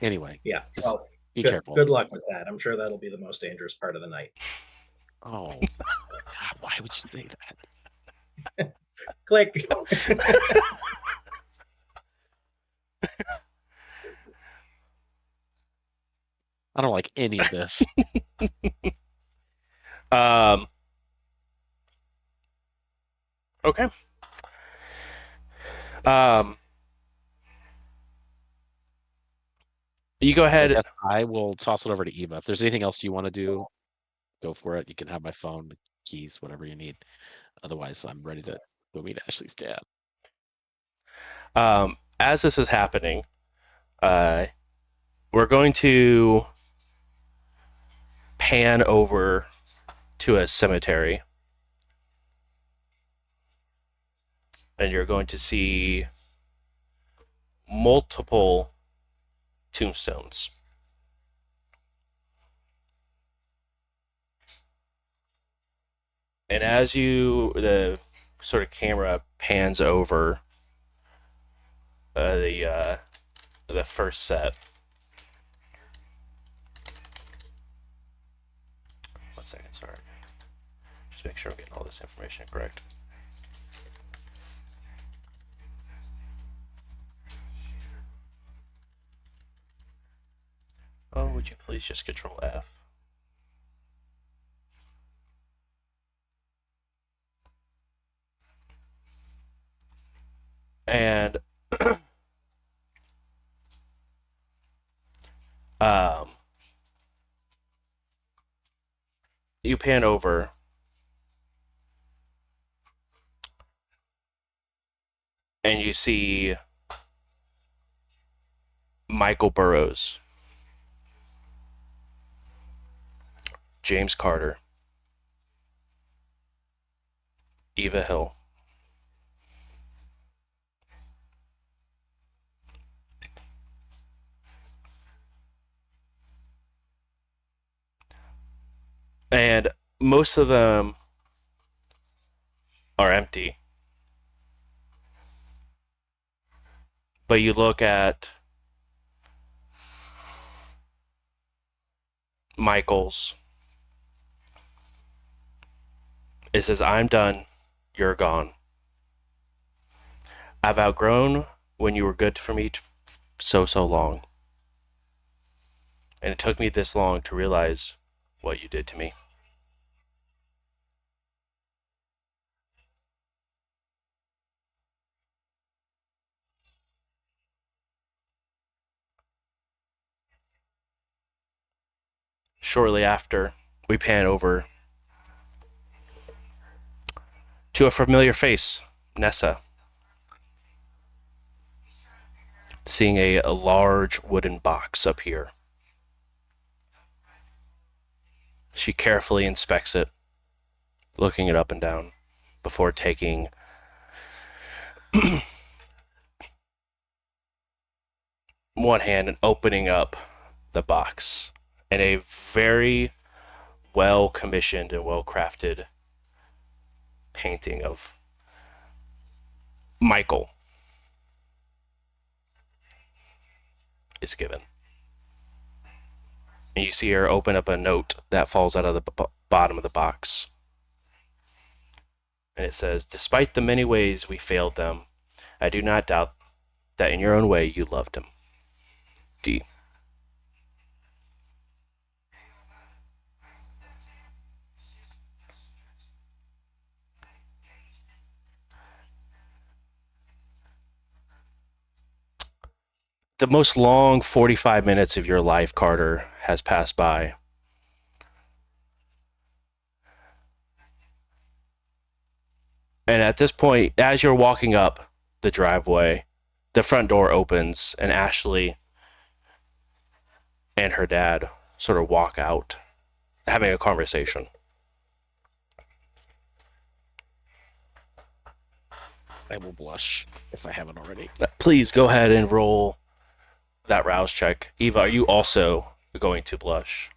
Anyway, Yeah. just Well, be careful. good luck with that. I'm sure that'll be the most dangerous part of the night. Oh, God, why would you say that? Click. I don't like any of this. Okay. You go So I ahead. guess I will toss it over to Eva. If there's anything else you want to do, go for it. You can have my phone, the keys, whatever you need. Otherwise, I'm ready to go meet Ashley's dad. As this is happening, we're going to pan over to a cemetery. And you're going to see multiple tombstones. And as the sort of camera pans over the first set. One second, sorry. Just make sure I'm getting all this information correct. Oh, would you please just Control F? And Um, you pan over, and you see Michael Burrows, James Carter, Eva Hill, and most of them are empty. But you look at Michael's. It says, "I'm done. You're gone. I've outgrown when you were good for me so long. And it took me this long to realize what you did to me." Shortly after, we pan over to a familiar face, Nessa, seeing a large wooden box up here. She carefully inspects it, looking it up and down, before taking one hand and opening up the box. And a very well commissioned and well crafted painting of Michael is given. And you see her open up a note that falls out of the bottom of the box. And it says, "Despite the many ways we failed them, I do not doubt that in your own way you loved him. D." The most long 45 minutes of your life, Carter, has passed by. And at this point, as you're walking up the driveway, the front door opens and Ashley and her dad sort of walk out, having a conversation. I will blush if I haven't already. Please go ahead and roll that rouse check. Eva, are you also going to blush?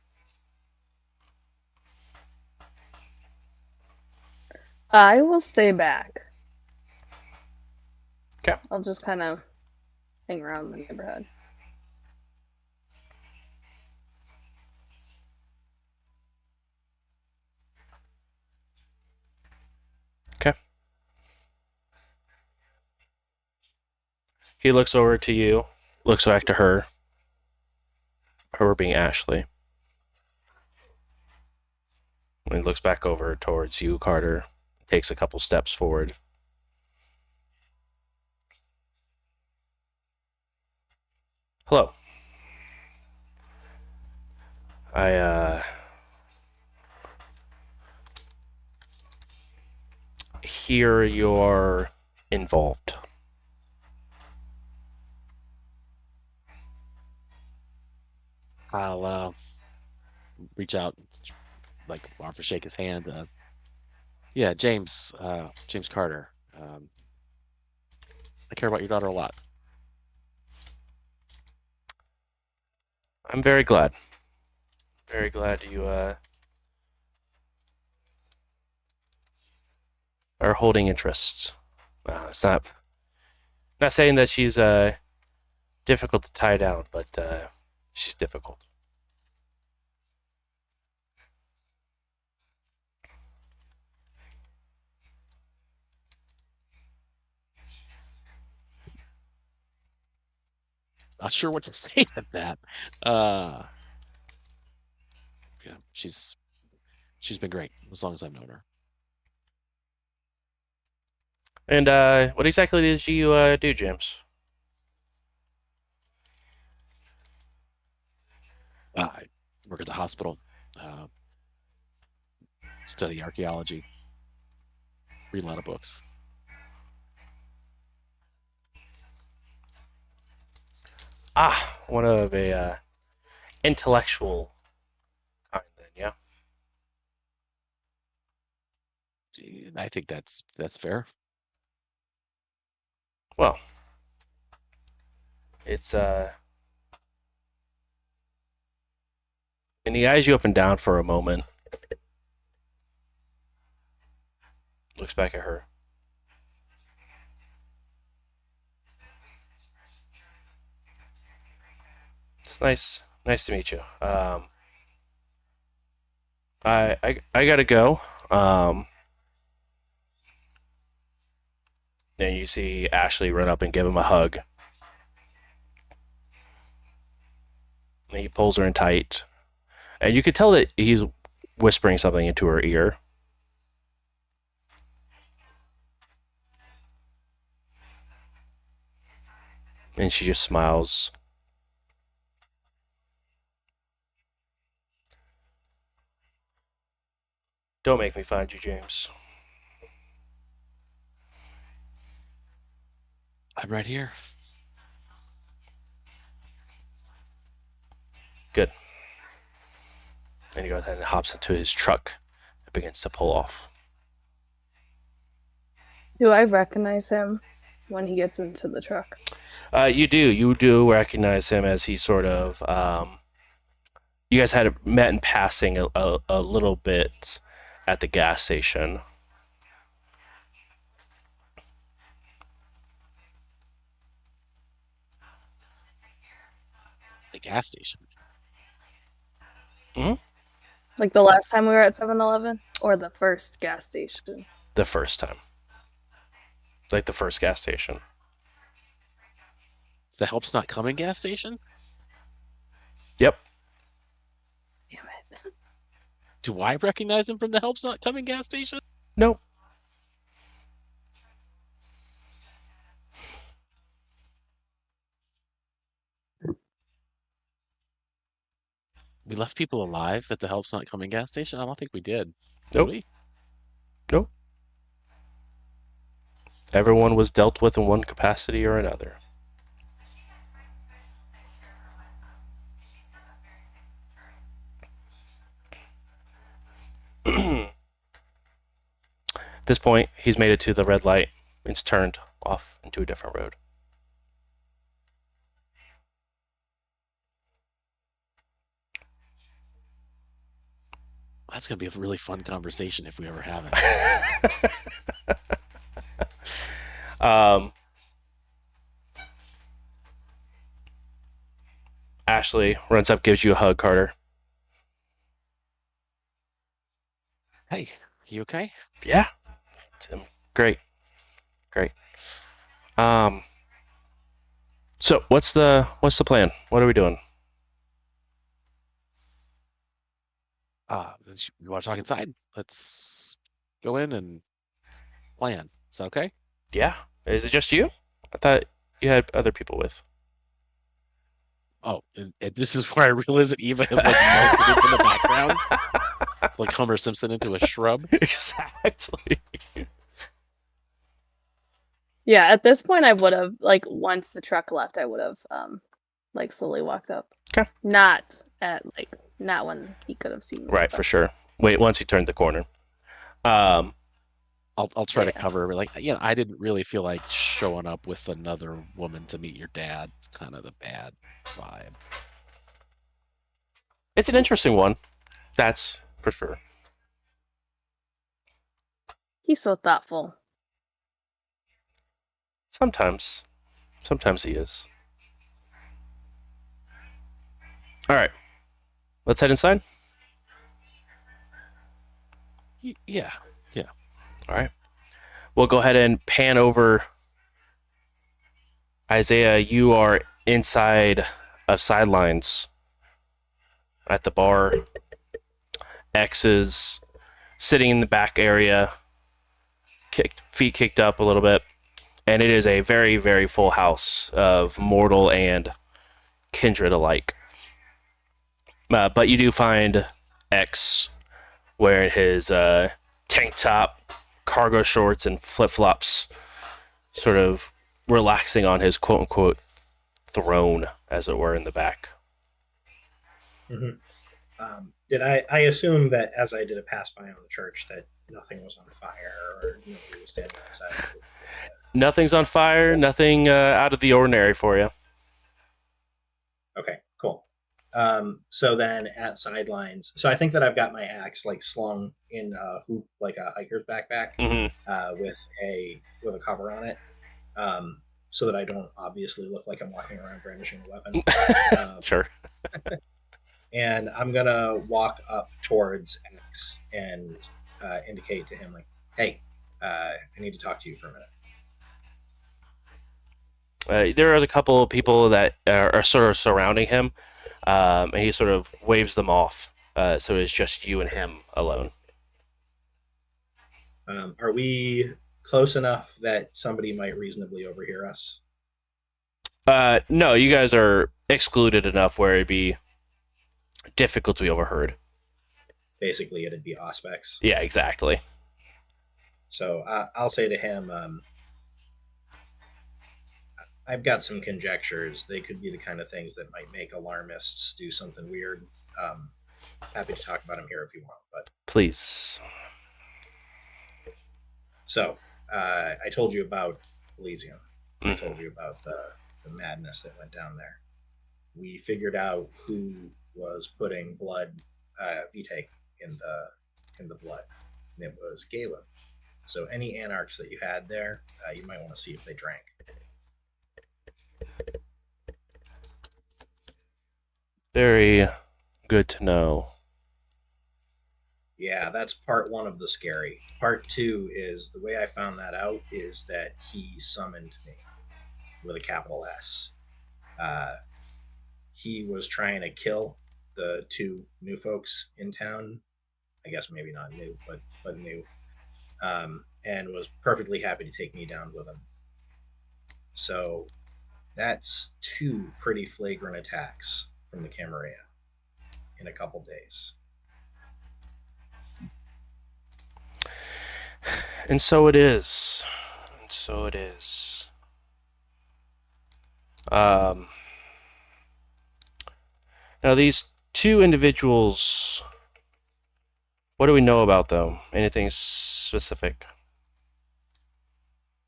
I will stay back. 'Kay. I'll just kind of hang around the neighborhood. Okay. He looks over to you, looks back to her being Ashley. And he looks back over towards you, Carter, takes a couple steps forward. "Hello. I hear you're involved." I'll reach out, like offer shake his hand. Yeah, James Carter. I care about your daughter a lot. I'm very glad. Very glad you are holding interest. It's not saying that she's difficult to tie down, but she's difficult. Not sure what to say to that. Yeah, she's been great as long as I've known her. And what exactly did you do, James? I work at the hospital, uh, study archaeology, read a lot of books. One of a intellectual kind then, yeah? I think that's fair. Well, it's and he eyes you up and down for a moment. Looks back at her. It's nice to meet you. I gotta go. And you see Ashley run up and give him a hug. And he pulls her in tight. And you could tell that he's whispering something into her ear. And she just smiles. Don't make me find you, James. I'm right here. Good. And he goes ahead and hops into his truck and begins to pull off. Do I recognize him when he gets into the truck? You do recognize him as he sort of you guys had met in passing a little bit at the gas station. The gas station. Like the last time we were at 7-Eleven? Or the first gas station? The first time. Like the first gas station. The Help's Not Coming gas station? Yep. Damn it. Do I recognize him from the Help's Not Coming gas station? Nope. We left people alive at the Help's Not Coming gas station? I don't think we did. Nope. Did we? Nope. Everyone was dealt with in one capacity or another. At this point, he's made it to the red light. It's turned off into a different road. That's going to be a really fun conversation if we ever have it. Ashley runs up, gives you a hug, Carter. Hey, you okay? Yeah. Great. So what's the plan? What are we doing? You want to talk inside? Let's go in and plan. Is that okay? Yeah. Is it just you? I thought you had other people with. Oh, and this is where I realize that Eva has like melted into the background, like Homer Simpson into a shrub. Exactly. Yeah, at this point I would have, like, once the truck left, I would have like slowly walked up. Okay. Not when he could have seen me. Right, but- for sure. Wait, once he turned the corner. I'll try to Yeah. cover like I didn't really feel like showing up with another woman to meet your dad. It's kind of the bad vibe. It's an interesting one. That's for sure. He's so thoughtful. Sometimes he is. All right. Let's head inside. Yeah. All right. We'll go ahead and pan over. Isaiah, you are inside of Sidelines at the bar. X is sitting in the back area, feet kicked up a little bit. And it is a very, very full house of mortal and kindred alike. But you do find X wearing his tank top, cargo shorts, and flip flops, sort of relaxing on his quote unquote throne, as it were, in the back. Mm-hmm. Did I assume that as I did a pass by on the church that nothing was on fire or nobody was standing outside? Nothing's on fire, nothing out of the ordinary for you. Okay, cool. So then at sidelines, so I think that I've got my axe like slung in a hoop, like a hiker's backpack, with a cover on it, so that I don't obviously look like I'm walking around brandishing a weapon. Sure. And I'm gonna walk up towards X and indicate to him like, "Hey, I need to talk to you for a minute." There are a couple of people that are sort of surrounding him, and he sort of waves them off. So it's just you and him alone. Are we close enough that somebody might reasonably overhear us? No, you guys are excluded enough where it'd be difficult to be overheard. Basically, it'd be Auspex. Yeah, exactly. So I'll say to him, I've got some conjectures. They could be the kind of things that might make alarmists do something weird. Happy to talk about them here if you want. But Please. so I told you about Elysium. I told you about the madness that went down there. We figured out who was putting blood, vitae in the blood, and it was Galen. So any anarchs that you had there, you might want to see if they drank. Very good to know. Yeah, that's part one of the scary. Part two is the way I found that out is that he summoned me with a capital S. He was trying to kill the two new folks in town. I guess maybe not new, but new. And was perfectly happy to take me down with him. So that's two pretty flagrant attacks from the Camarilla in a couple days. And so it is. And so it is. Now these two individuals, what do we know about them? Anything specific?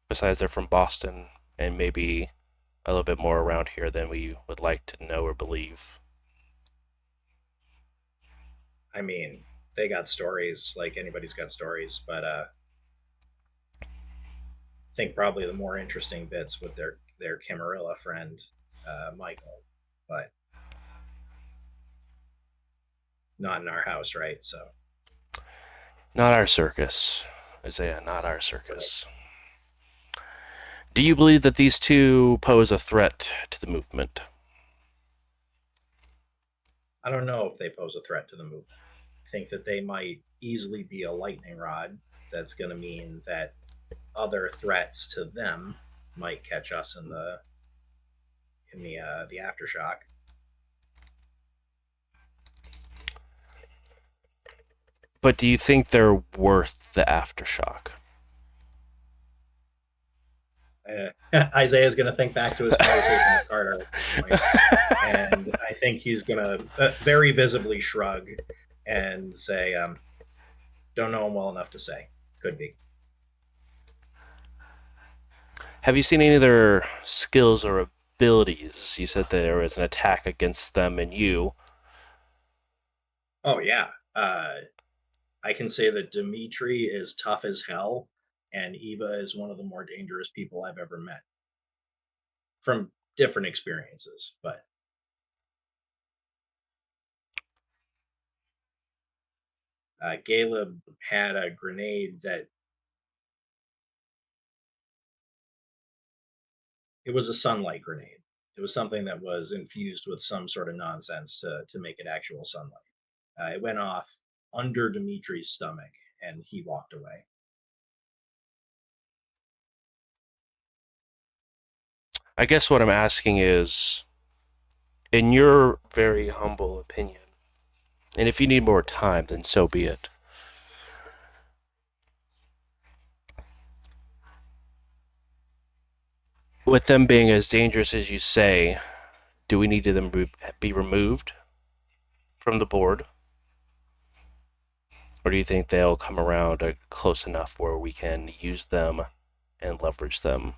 Besides they're from Boston and maybe a little bit more around here than we would like to know or believe. I mean, they got stories like anybody's got stories, but I think probably the more interesting bits with their Camarilla friend, Michael, but not in our house, right? So Not our circus. Isaiah, not our circus. Do you believe that these two pose a threat to the movement? I don't know if they pose a threat to the movement. I think that they might easily be a lightning rod. That's going to mean that other threats to them might catch us in the aftershock. But do you think they're worth the aftershock? Isaiah's going to think back to his conversation with Carter at this point, and I think he's going to very visibly shrug and say, "Don't know him well enough to say. Could be." Have you seen any of their skills or abilities? You said that there was an attack against them and you. Oh yeah, I can say that Dimitri is tough as hell, and Eva is one of the more dangerous people I've ever met from different experiences. But Caleb had a grenade that it was a sunlight grenade. It was something that was infused with some sort of nonsense to make it actual sunlight. It went off under Dimitri's stomach, and he walked away. I guess what I'm asking is, in your very humble opinion, And if you need more time, then so be it. With them being as dangerous as you say, do we need them to be removed from the board? Or do you think they'll come around close enough where we can use them and leverage them?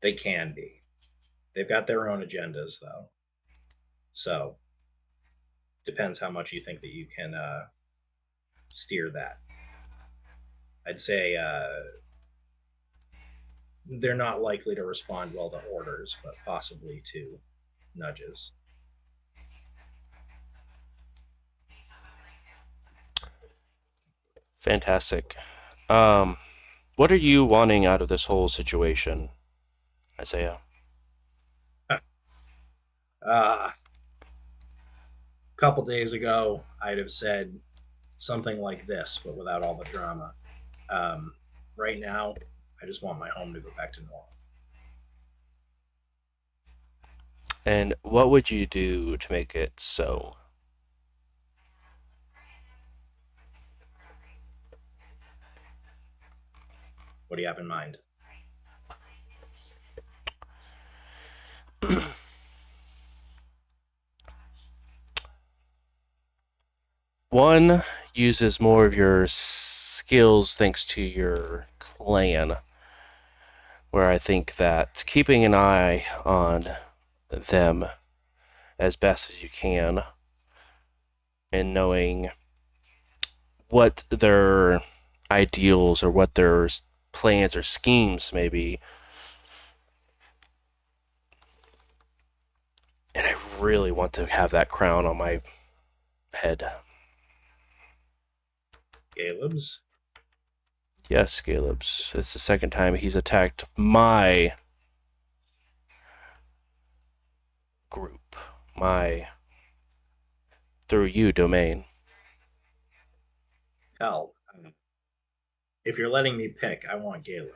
They can be. They've got their own agendas, though. So, depends how much you think that you can steer that. I'd say they're not likely to respond well to orders, but possibly to nudges. Fantastic. What are you wanting out of this whole situation, Isaiah? A couple days ago, I'd have said something like this, but without all the drama. Right now, I just want my home to go back to normal. And what would you do to make it so? What do you have in mind? One uses more of your skills thanks to your clan, where I think that keeping an eye on them as best as you can and knowing what their ideals or what their plans or schemes may be. And I really want to have that crown on my head. Caleb's? Yes, Caleb's. It's the second time he's attacked my group, my through you domain. Hell, if you're letting me pick, I want Caleb.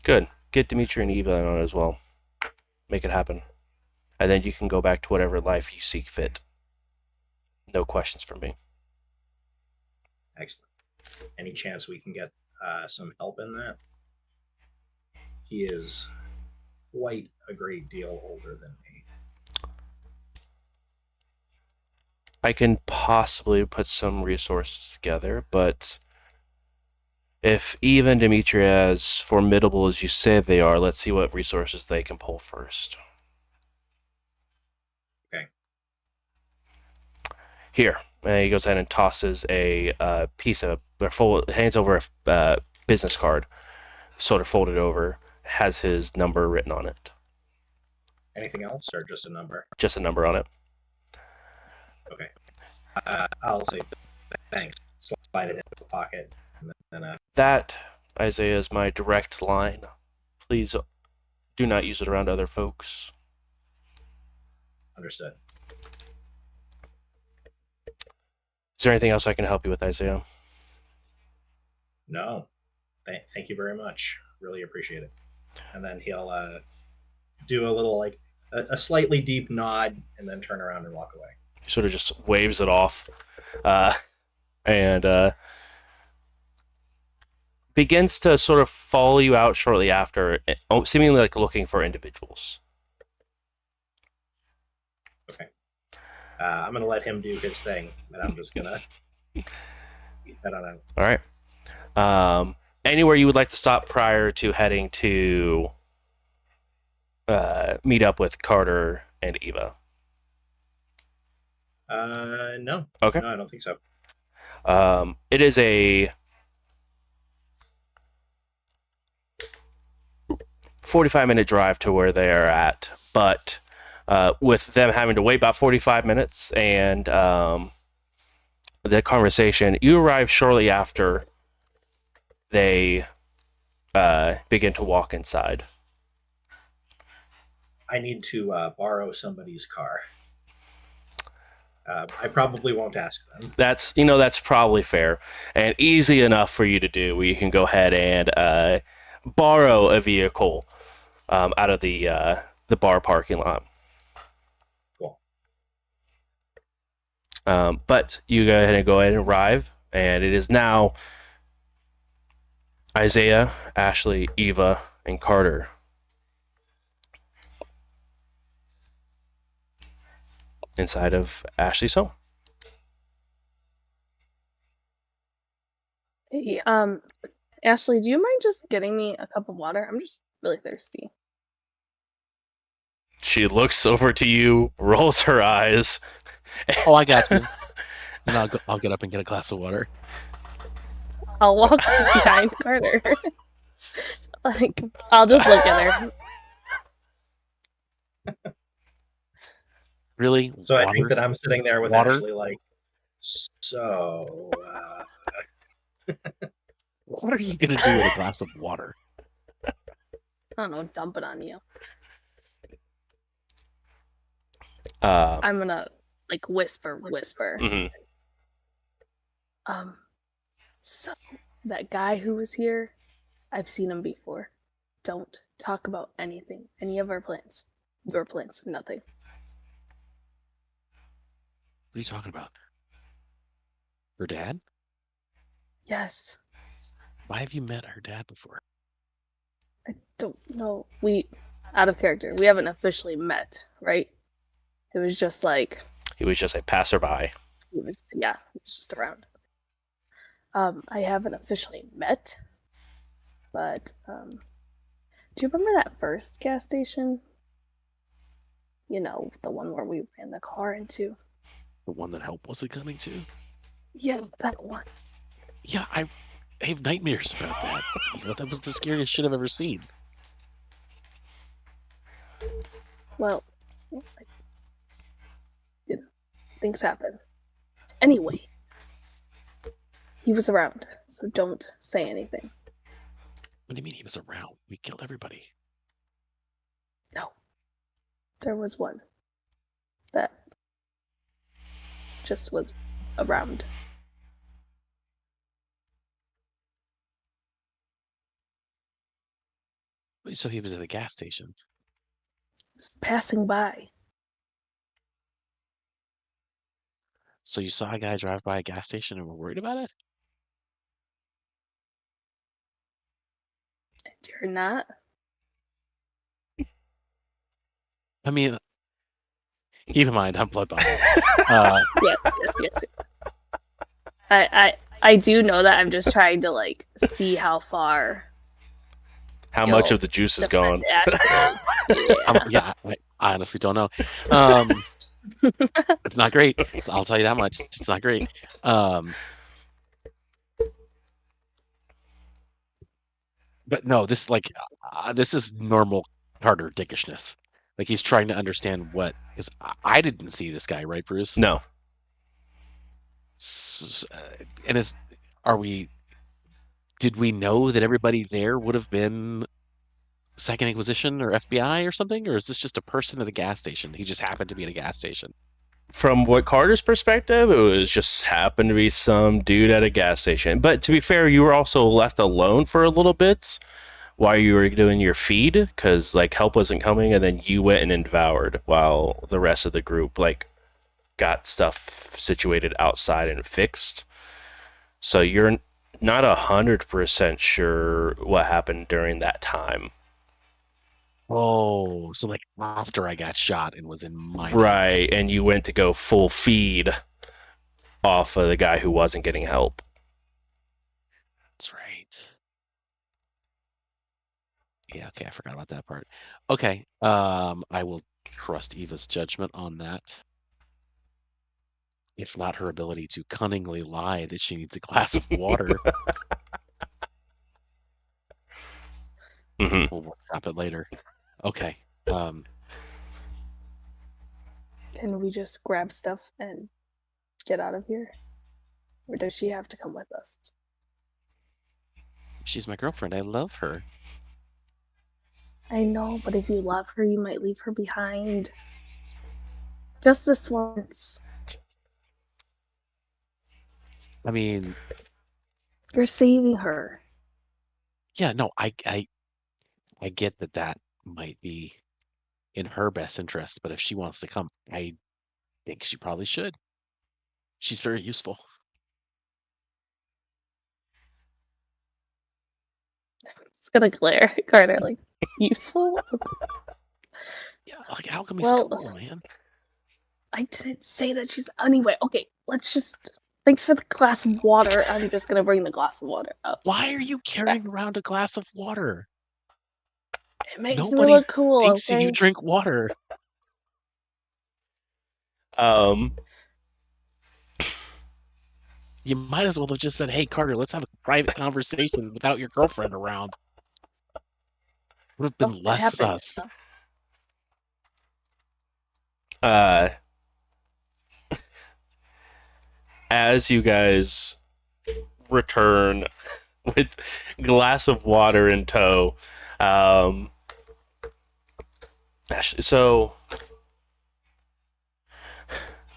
Good. Get Dimitri and Eva on it as well. Make it happen. And then you can go back to whatever life you seek fit. No questions from me. Excellent. Any chance we can get some help in that? He is quite a great deal older than me. I can possibly put some resources together, but if Eva and Dimitri are as formidable as you say they are, let's see what resources they can pull first. Okay. Here. And he goes ahead and tosses a piece of, hands over a business card, sort of folded over, has his number written on it. Anything else, or just a number? Just a number on it. Okay. I'll say thanks. Slide it into the pocket. And then, That, Isaiah, is my direct line. Please do not use it around other folks. Understood. Is there anything else I can help you with, Isaiah? No. Thank you very much. Really appreciate it. And then he'll do a little, like, a slightly deep nod and then turn around and walk away. He sort of just waves it off and begins to sort of follow you out shortly after, seemingly like looking for individuals. Okay. I'm going to let him do his thing, and I'm just going to head on out. All right. Anywhere you would like to stop prior to heading to meet up with Carter and Eva? No. Okay. No, I don't think so. It is a 45-minute drive to where they are at, but with them having to wait about 45 minutes and the conversation, you arrive shortly after they begin to walk inside. I need to borrow somebody's car. I probably won't ask them. That's probably fair and easy enough for you to do. Where you can go ahead and borrow a vehicle out of the bar parking lot. Cool. But you go ahead and arrive, and it is now Isaiah, Ashley, Eva, and Carter. Inside of Ashley's home. Hey, Ashley, do you mind just getting me a cup of water? I'm just really thirsty. She looks over to you, rolls her eyes. Oh, I got you. And I'll get up and get a glass of water. I'll walk behind Carter. Like, I'll just look at her. Really? So Water? I think that I'm sitting there with Water? Ashley like, so... What are you going to do with a glass of water? I don't know, dump it on you. I'm gonna, like, whisper. Mhm. So, that guy who was here, I've seen him before. Don't talk about anything. Any of our plans. Your plans, nothing. What are you talking about? Her dad? Yes. Why have you met her dad before? I don't know. Out of character, we haven't officially met, right? It was just like, He was just a passerby. he was just around. I haven't officially met, but, do you remember that first gas station? You know, the one where we ran the car into? The one that help wasn't coming to? Yeah, that one. Yeah, I have nightmares about that. That was the scariest shit I've ever seen. Well, things happen. Anyway, he was around, so don't say anything. What do you mean he was around? We killed everybody. No. There was one that just was around. So he was at a gas station. Just passing by. So you saw a guy drive by a gas station and were worried about it? And you're not? I mean, keep in mind, I'm bloodbound. Yes. I do know that. I'm just trying to, like, see how far. How much of the juice is gone? Yeah, I honestly don't know. It's not great. I'll tell you that much. It's not great. But no, this is normal Carter dickishness. Like he's trying to understand what is. I didn't see this guy, right, Bruce? No. And did we know that everybody there would have been Second Inquisition or FBI or something? Or is this just a person at a gas station? He just happened to be at a gas station. From what Carter's perspective, it was just happened to be some dude at a gas station. But to be fair, you were also left alone for a little bit while you were doing your feed, because like help wasn't coming, and then you went and devoured while the rest of the group like got stuff situated outside and fixed. So you're not 100% sure what happened during that time. Oh, so like after I got shot and was in my Right, and you went to go full feed off of the guy who wasn't getting help. That's right. Yeah, okay, I forgot about that part. Okay, I will trust Eva's judgment on that. If not her ability to cunningly lie that she needs a glass of water. Mm-hmm. We'll workshop it later. Okay. Can we just grab stuff and get out of here? Or does she have to come with us? She's my girlfriend. I love her. I know, but if you love her, you might leave her behind. Just this once. I mean, You're saving her. yeah, no, I get that that might be in her best interest, but if she wants to come, I think she probably should. She's very useful. It's gonna glare at Carter like useful. Yeah, like alchemy Well- school, man. I didn't say that she's anyway. Okay, let's just. Thanks for the glass of water. I'm just gonna bring the glass of water up. Why are you carrying around a glass of water? It makes me Nobody look cool. thinks Okay. you drink water. You might as well have just said, "Hey, Carter, let's have a private conversation without your girlfriend around." Would have been It less happened. sus. As you guys return with glass of water in tow, so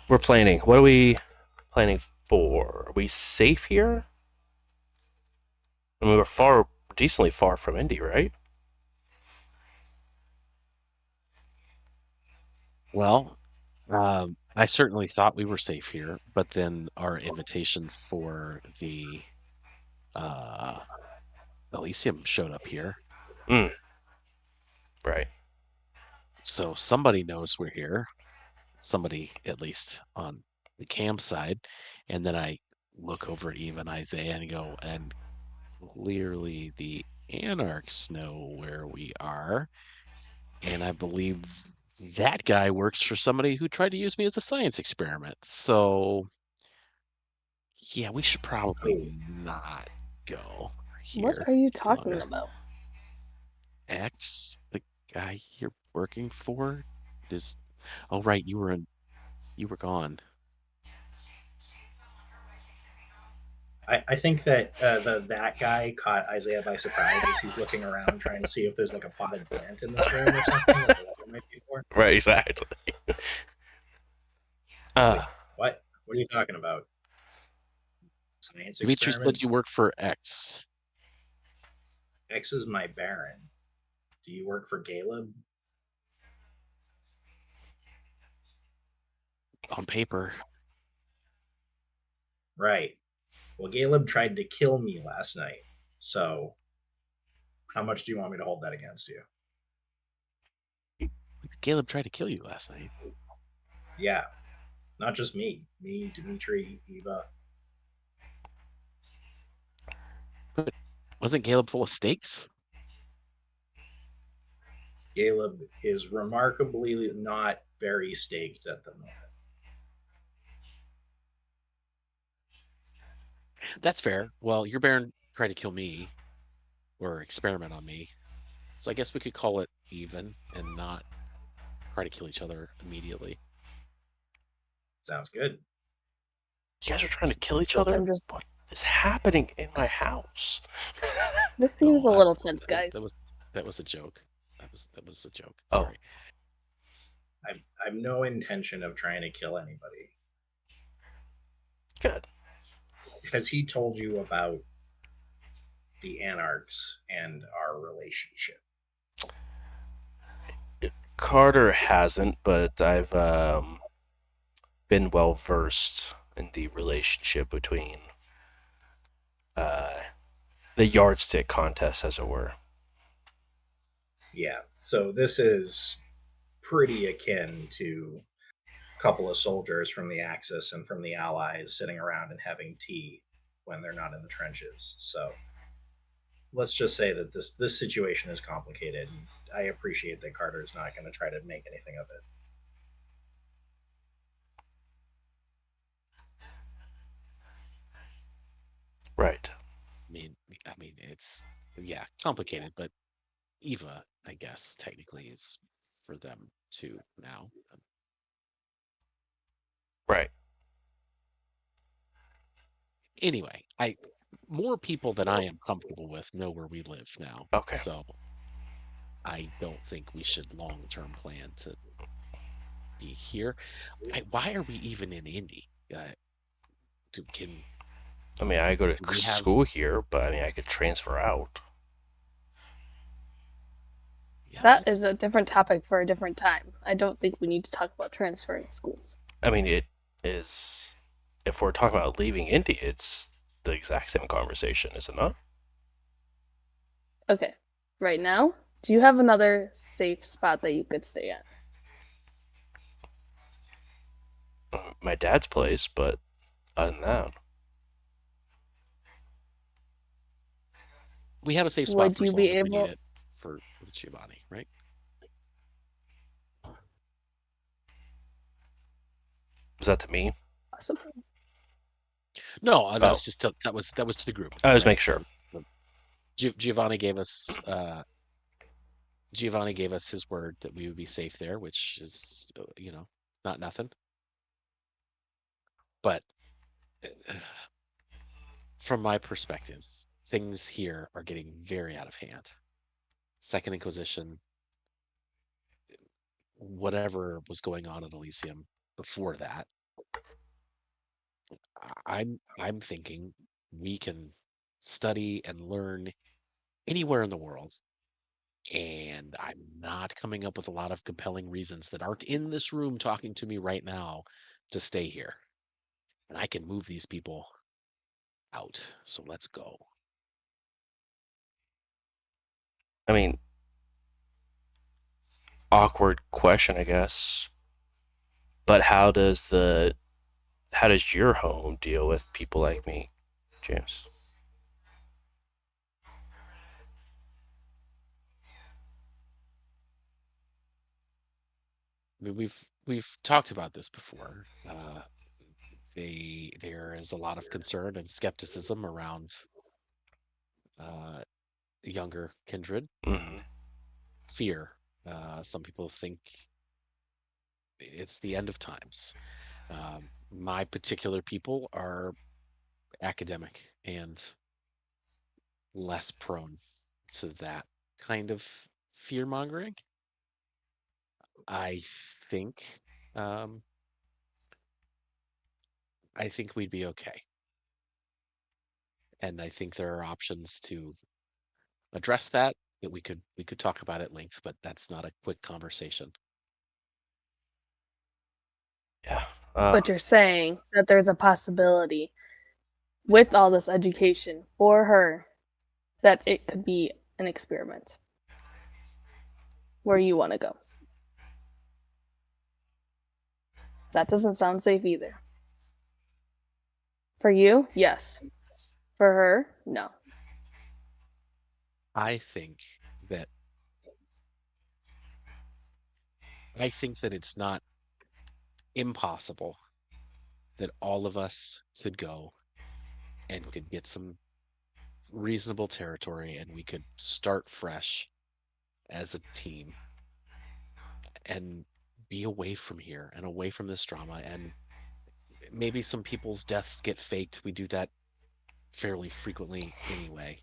we're planning. What are we planning for? Are we safe here? I mean, we're decently far from Indy, right? Well, I certainly thought we were safe here, but then our invitation for the Elysium showed up here. Right. So somebody knows we're here. Somebody, at least on the camp side. And then I look over at Eva and Isaiah and go, and clearly the Anarchs know where we are. And I believe that guy works for somebody who tried to use me as a science experiment. So, yeah, we should probably not go here. What are you any talking longer. about? X, the guy you're working for, is. Oh, right, you were gone. I think that that guy caught Isaiah by surprise as he's looking around trying to see if there's like a potted plant in this room or something like the weather might be for. Right, exactly. What? What are you talking about? Science Dimitri experiment? said you worked for X. X is my Baron. Do you work for Caleb? On paper. Right. Well, Caleb tried to kill me last night. So, how much do you want me to hold that against you? Caleb tried to kill you last night. Yeah. Not just me. Me, Dimitri, Eva. Wasn't Caleb full of stakes? Caleb is remarkably not very staked at the moment. That's fair. Well, your Baron tried to kill me or experiment on me. So I guess we could call it even and not try to kill each other immediately. Sounds good. You guys are trying to kill each other? I'm just. What is happening in my house? This seems No, a little tense, guys. That was a joke. That was a joke. Oh. Sorry. I've no intention of trying to kill anybody. Good. Has he told you about the Anarchs and our relationship? Carter hasn't, but I've been well versed in the relationship between the yardstick contest, as it were. Yeah. So this is pretty akin to a couple of soldiers from the Axis and from the Allies sitting around and having tea when they're not in the trenches. So let's just say that this situation is complicated. I appreciate that Carter's not going to try to make anything of it. Right. I mean, it's complicated, but Eva, I guess, technically is for them too now. Right. Anyway, more people than I am comfortable with know where we live now. Okay. So I don't think we should long-term plan to be here. Why are we even in Indy? I mean, I go to We have- school here, but I mean, I could transfer out. Yeah, That that's- is a different topic for a different time. I don't think we need to talk about transferring schools. I mean, it is. If we're talking about leaving Indy, it's the exact same conversation, is it not? Okay. Right now, do you have another safe spot that you could stay at? My dad's place, but other than that, we have a safe spot Would for you as long be as we need able- it for with Giovanni, right? is that to me? Possibly. No, that Oh. was just that was to the group. I was right? making sure. Giovanni gave us his word that we would be safe there, which is not nothing. But from my perspective, things here are getting very out of hand. Second Inquisition, whatever was going on at Elysium before that, I'm thinking we can study and learn anywhere in the world. And I'm not coming up with a lot of compelling reasons that aren't in this room talking to me right now to stay here. And I can move these people out. So let's go. I mean, awkward question, I guess. But how does your home deal with people like me, James? I mean, we've talked about this before. There is a lot of concern and skepticism around younger kindred Mm-hmm. and fear. Some people think it's the end of times. My particular people are academic and less prone to that kind of fear mongering. I think um, I think we'd be okay. And I think there are options to address that we could talk about at length, but that's not a quick conversation. Yeah. But you're saying that there's a possibility with all this education for her that it could be an experiment where you want to go. That doesn't sound safe either. For you, yes. For her, no. I think that it's not impossible that all of us could go and could get some reasonable territory and we could start fresh as a team and be away from here and away from this drama. And maybe some people's deaths get faked. We do that fairly frequently anyway.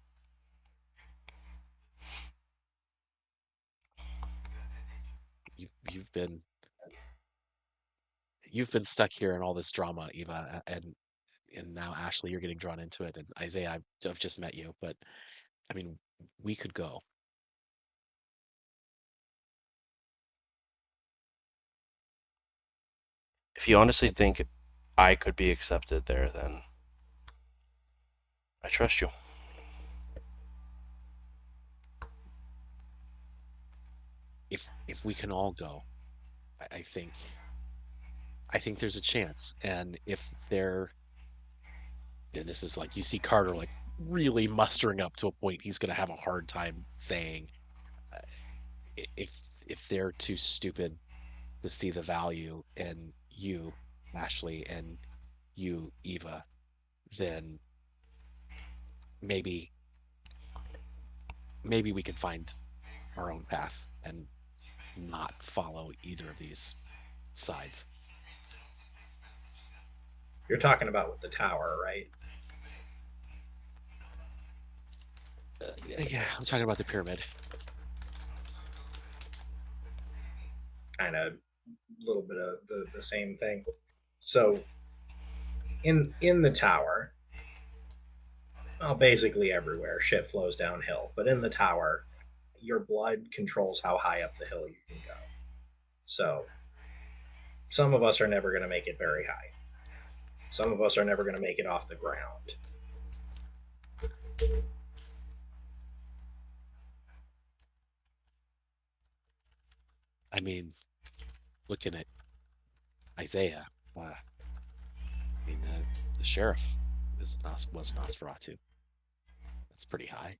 You've been stuck here in all this drama, Eva, and now Ashley, you're getting drawn into it, and Isaiah, I've just met you, but I mean, we could go. If you honestly think I could be accepted there, then I trust you. If we can all go, I think there's a chance. And if they're, and this is like you see Carter like really mustering up to a point he's going to have a hard time saying, uh, if they're too stupid to see the value in you, Ashley, and you, Eva, then maybe we can find our own path and not follow either of these sides. You're talking about with the tower, right? Yeah, I'm talking about the pyramid. Kind of a little bit of the same thing. So in the tower, well, basically everywhere, shit flows downhill. But in the tower, your blood controls how high up the hill you can go. So some of us are never going to make it very high. Some of us are never going to make it off the ground. I mean, looking at Isaiah, I mean, the sheriff was Nosferatu. That's pretty high.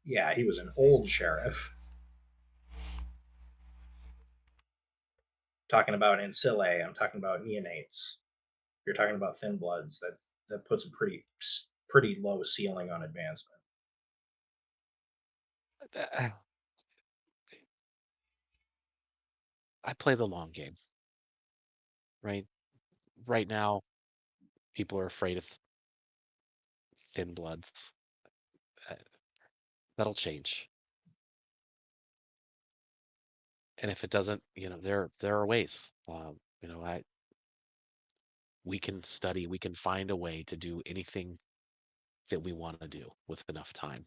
Yeah, he was an old sheriff. Talking about ancillae, I'm talking about neonates. If you're talking about thin bloods, that puts a pretty low ceiling on advancement. I play the long game, right? Right now, people are afraid of thin bloods. Uh, That'll change. And if it doesn't, there are ways. We can study, we can find a way to do anything that we want to do with enough time.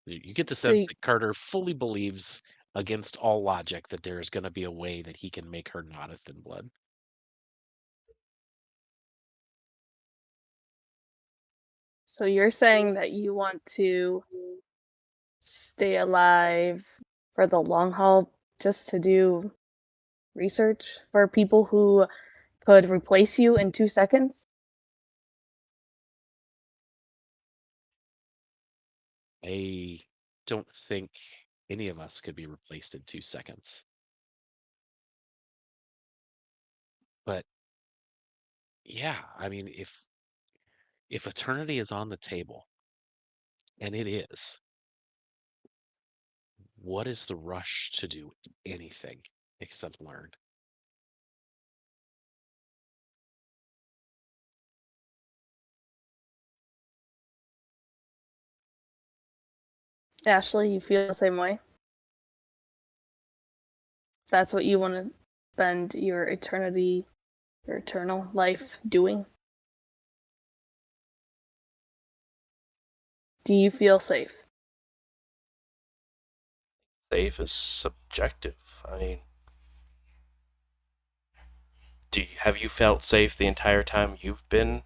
You get the So sense you- that Carter fully believes, against all logic, that there is going to be a way that he can make her not a thin blood. So you're saying that you want to stay alive for the long haul just to do research for people who could replace you in 2 seconds? I don't think any of us could be replaced in 2 seconds. But yeah, I mean, if eternity is on the table, and it is, what is the rush to do anything except learn? Ashley, you feel the same way? That's what you want to spend your eternal life doing? Do you feel safe? Safe is subjective. I mean, have you felt safe the entire time you've been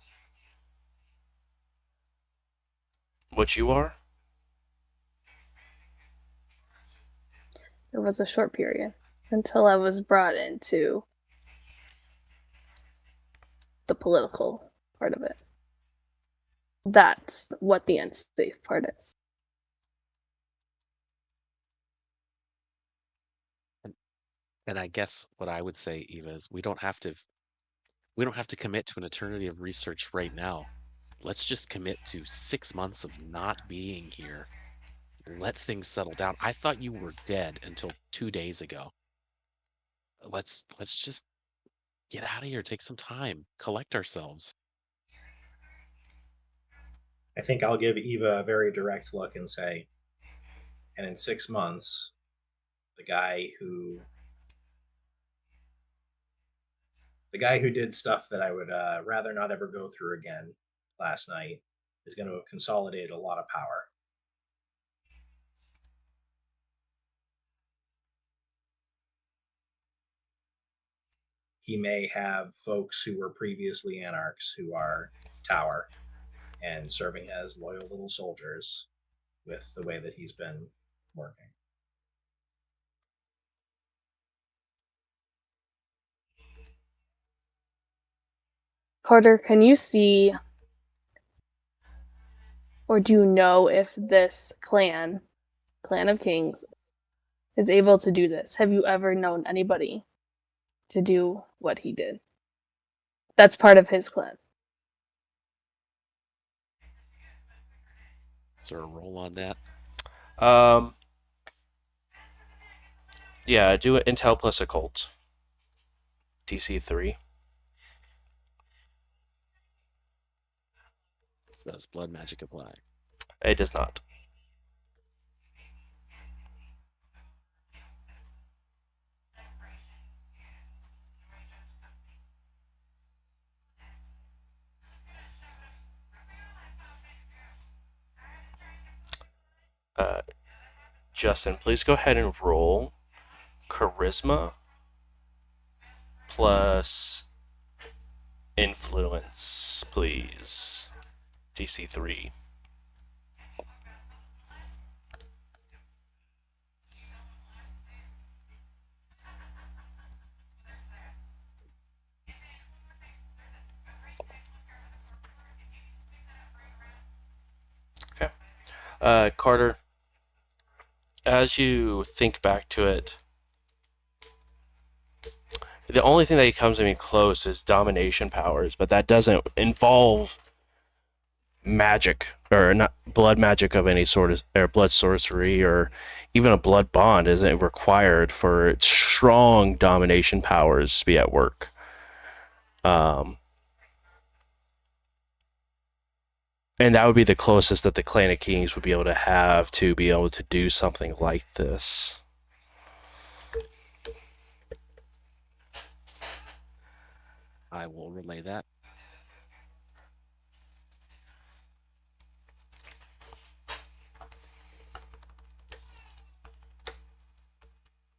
what you are? It was a short period until I was brought into the political part of it. That's what the unsafe part is. And I guess what I would say, Eva, is we don't have to commit to an eternity of research right now. Let's just commit to 6 months of not being here. Let things settle down. I thought you were dead until 2 days ago. Let's just get out of here, take some time, collect ourselves. I think I'll give Eva a very direct look and say, and in 6 months, the guy who did stuff that I would rather not ever go through again last night is going to have consolidated a lot of power. He may have folks who were previously anarchs who are tower and serving as loyal little soldiers with the way that he's been working. Carter, can you see or do you know if this clan of kings, is able to do this? Have you ever known anybody to do what he did? That's part of his clan. Is there a roll on that? Yeah, do it Intel plus Occult. DC 3. Does blood magic apply? It does not. Justin, please go ahead and roll charisma plus influence, please. DC 3. Okay. Carter, as you think back to it, the only thing that comes even close is domination powers, but that doesn't involve magic, or not blood magic of any sort, or blood sorcery, or even a blood bond isn't required for strong domination powers to be at work. And that would be the closest that the Clan of Kings would be able to have to be able to do something like this. I will relay that.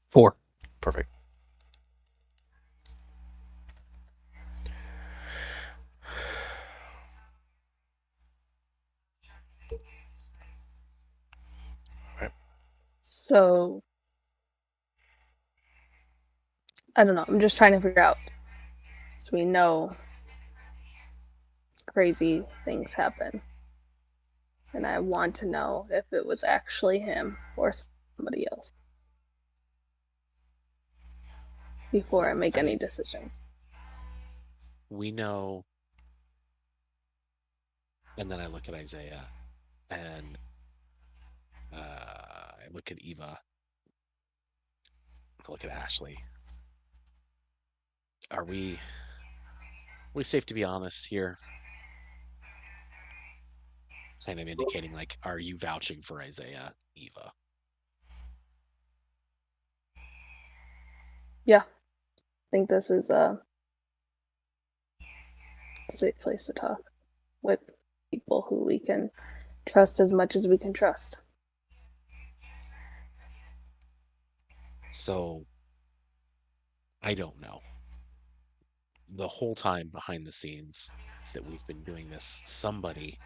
Four. Perfect. So, I don't know. I'm just trying to figure out. So we know crazy things happen. And I want to know if it was actually him or somebody else before I make any decisions. We know. And then I look at Isaiah, and I look at Eva. I look at Ashley. Are we safe to be honest here? Kind of indicating, like, are you vouching for Isaiah, Eva? Yeah. I think this is a safe place to talk with people who we can trust as much as we can trust. So, I don't know. The whole time behind the scenes that we've been doing this, somebody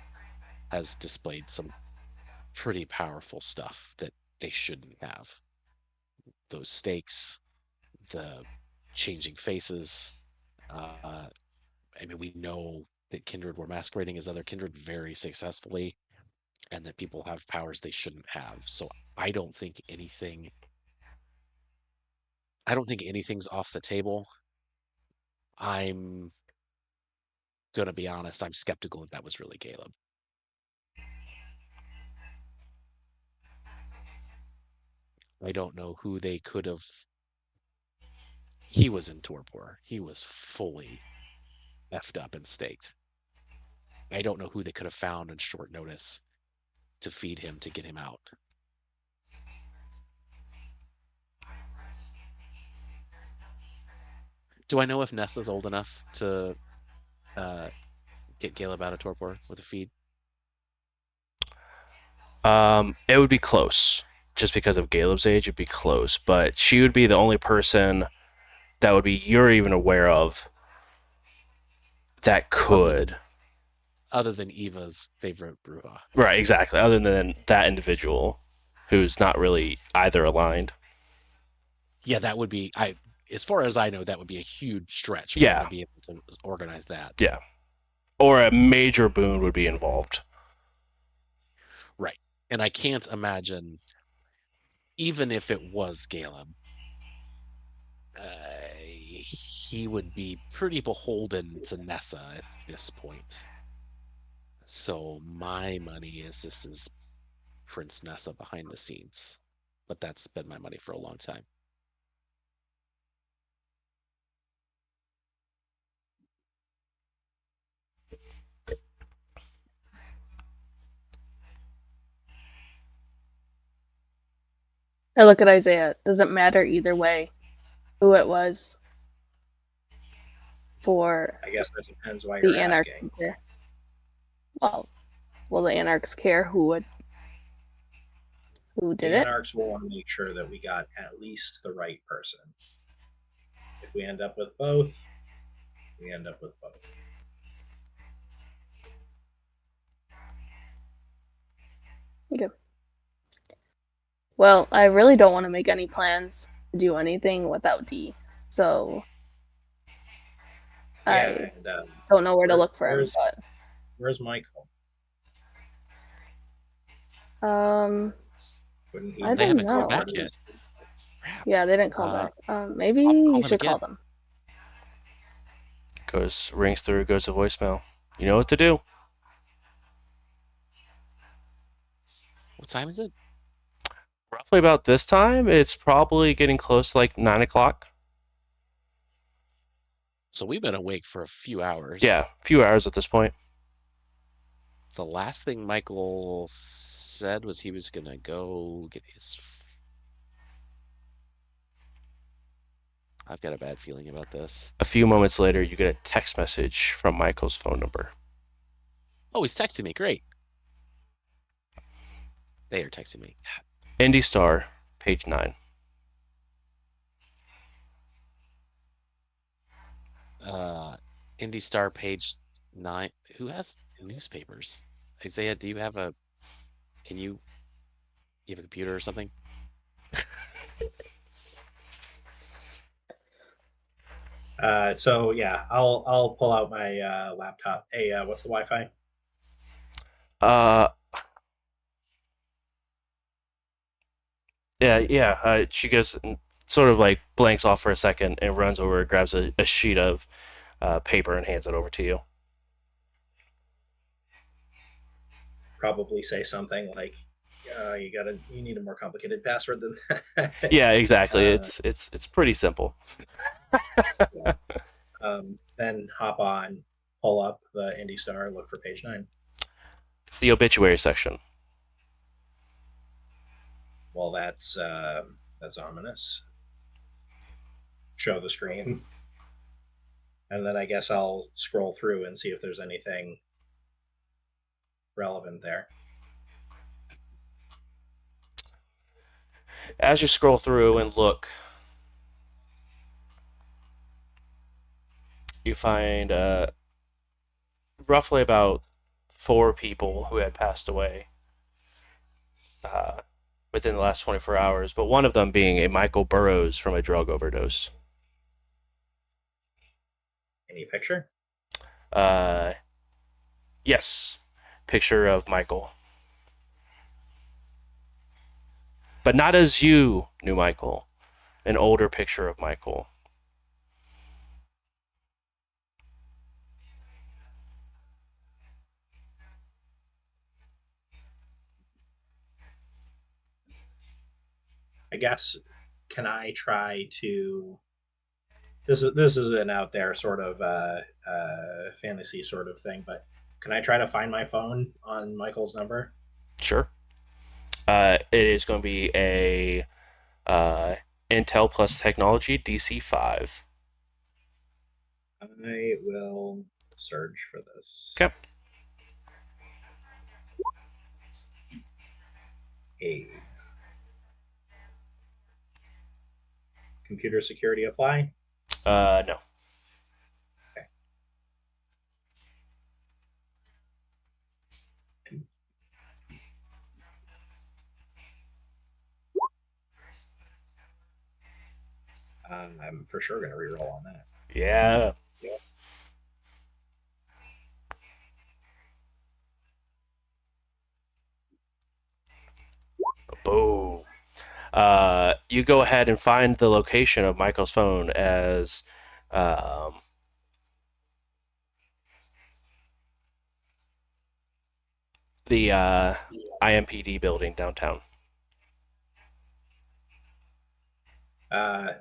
has displayed some pretty powerful stuff that they shouldn't have. Those stakes, the changing faces. I mean, we know that kindred were masquerading as other kindred very successfully, and that people have powers they shouldn't have. So I don't think anything's off the table. I'm gonna be honest, I'm skeptical that was really Caleb. I don't know who they could have. He was in torpor. He was fully effed up and staked. I don't know who they could have found in short notice to feed him to get him out. Do I know if Nessa's old enough to get Caleb out of torpor with a feed? It would be close. Just because of Caleb's age, it'd be close. But she would be the only person that would be you're even aware of that could. Other than Eva's favorite Bruja. Right, exactly. Other than that individual who's not really either aligned. Yeah, that would be, as far as I know, that would be a huge stretch for Yeah. them to be able to organize that. Yeah. Or a major boon would be involved. Right. And I can't imagine, even if it was Caleb, he would be pretty beholden to Nessa at this point. So my money is this is Prince Nessa behind the scenes. But that's been my money for a long time. I look at Isaiah. It doesn't matter either way who it was for I guess that depends why the you're Anarchs. asking. Well, will the Anarchs care who would Who The did it? Anarchs will want to make sure that we got at least the right person. If we end up with both, we end up with both. Okay. Well, I really don't want to make any plans to do anything without D. So Yeah, I and don't know where to look for him, where's Michael? but Wouldn't he I They don't haven't know. called back yet. Crap. Yeah, they didn't call back. Maybe I'll you them should call again. them. Rings through, goes to voicemail. You know what to do. What time is it? Roughly about this time, it's probably getting close to like 9 o'clock. So we've been awake for a few hours. Yeah, a few hours at this point. The last thing Michael said was he was gonna go get his. I've got a bad feeling about this. A few moments later, you get a text message from Michael's phone number. Oh, he's texting me. Great. They are texting me. Indy Star, page 9. Indy Star page 9. Who has newspapers? Isaiah, do you have a? Can you have a computer or something? So yeah, I'll pull out my laptop. Hey, what's the Wi-Fi? Yeah. She goes and sort of like blanks off for a second and runs over, grabs a sheet of paper and hands it over to you. Probably say something like, you need a more complicated password than that. Yeah, exactly. It's pretty simple. Yeah. Then hop on, pull up the Indy Star, look for page 9. It's the obituary section. Well, that's ominous. Show the screen, and then I guess I'll scroll through and see if there's anything relevant there. As you scroll through and look, you find roughly about 4 people who had passed away within the last 24 hours, but one of them being a Michael Burrows from a drug overdose. Any picture? Yes. Picture of Michael. But not as you knew Michael. An older picture of Michael. I guess, can I try to? This is an out there sort of fantasy sort of thing, but can I try to find my phone on Michael's number? Sure. It is going to be a Intel Plus Technology DC5. I will search for this. Okay. A computer security apply? No. Okay. I'm for sure going to reroll on that. Yeah. Boom. You go ahead and find the location of Michael's phone as the IMPD building downtown.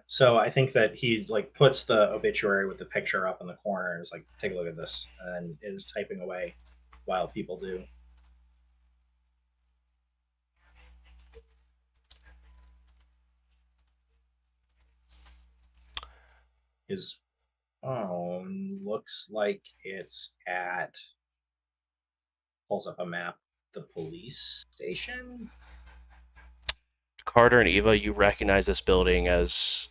So I think that he like puts the obituary with the picture up in the corner and is like, take a look at this, and is typing away while people do. His phone looks like it's at, pulls up a map, the police station. Carter and Eva, you recognize this building as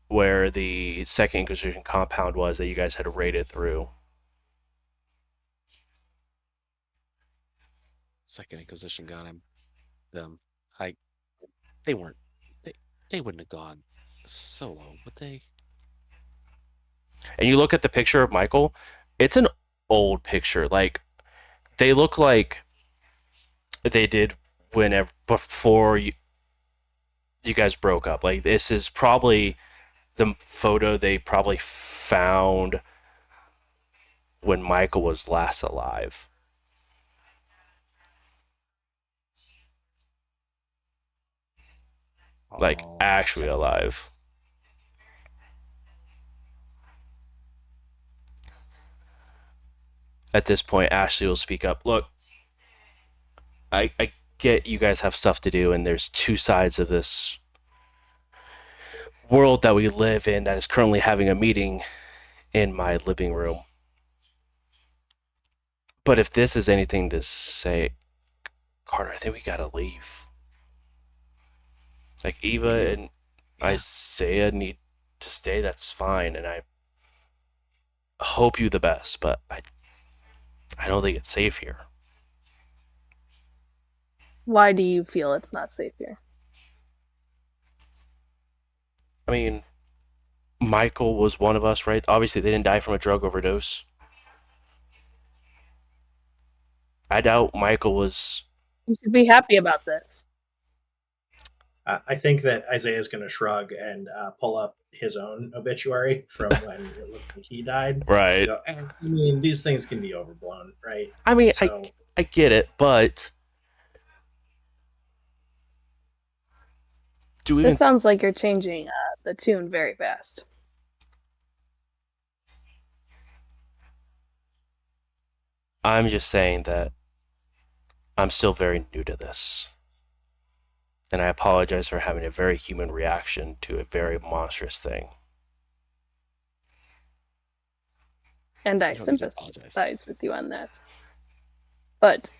where the Second Inquisition compound was that you guys had raided through. Second Inquisition got him. Them. They weren't. They wouldn't have gone solo, would they? And you look at the picture of Michael, it's an old picture. Like, they look like they did whenever before you guys broke up. Like, this is probably the photo they probably found when Michael was last alive. Like, Oh, actually so- alive. At this point, Ashley will speak up. Look, I get you guys have stuff to do, and there's two sides of this world that we live in that is currently having a meeting in my living room. But if this is anything to say, Carter, I think we gotta leave. Like, Eva and Yeah. Isaiah need to stay, that's fine, and I hope you the best, but I don't think it's safe here. Why do you feel it's not safe here? I mean, Michael was one of us, right? Obviously, they didn't die from a drug overdose. I doubt Michael was. You should be happy about this. I think that Isaiah is going to shrug and pull up his own obituary from when it looked like he died. Right. Go, I mean, these things can be overblown, right? I mean, So, I get it, but do we This even, sounds like you're changing the tune very fast. I'm just saying that I'm still very new to this. And I apologize for having a very human reaction to a very monstrous thing. And I You don't need to apologize. sympathize with you on that. But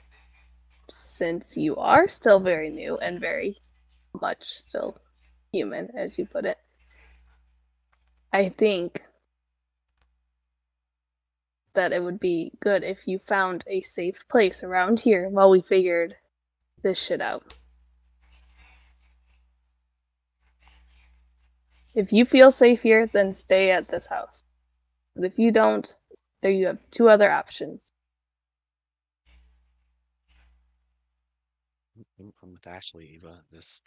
since you are still very new and very much still human, as you put it, I think that it would be good if you found a safe place around here while we figured this shit out. If you feel safe here, then stay at this house. But if you don't, there you have two other options. I'm with Ashley, Eva. This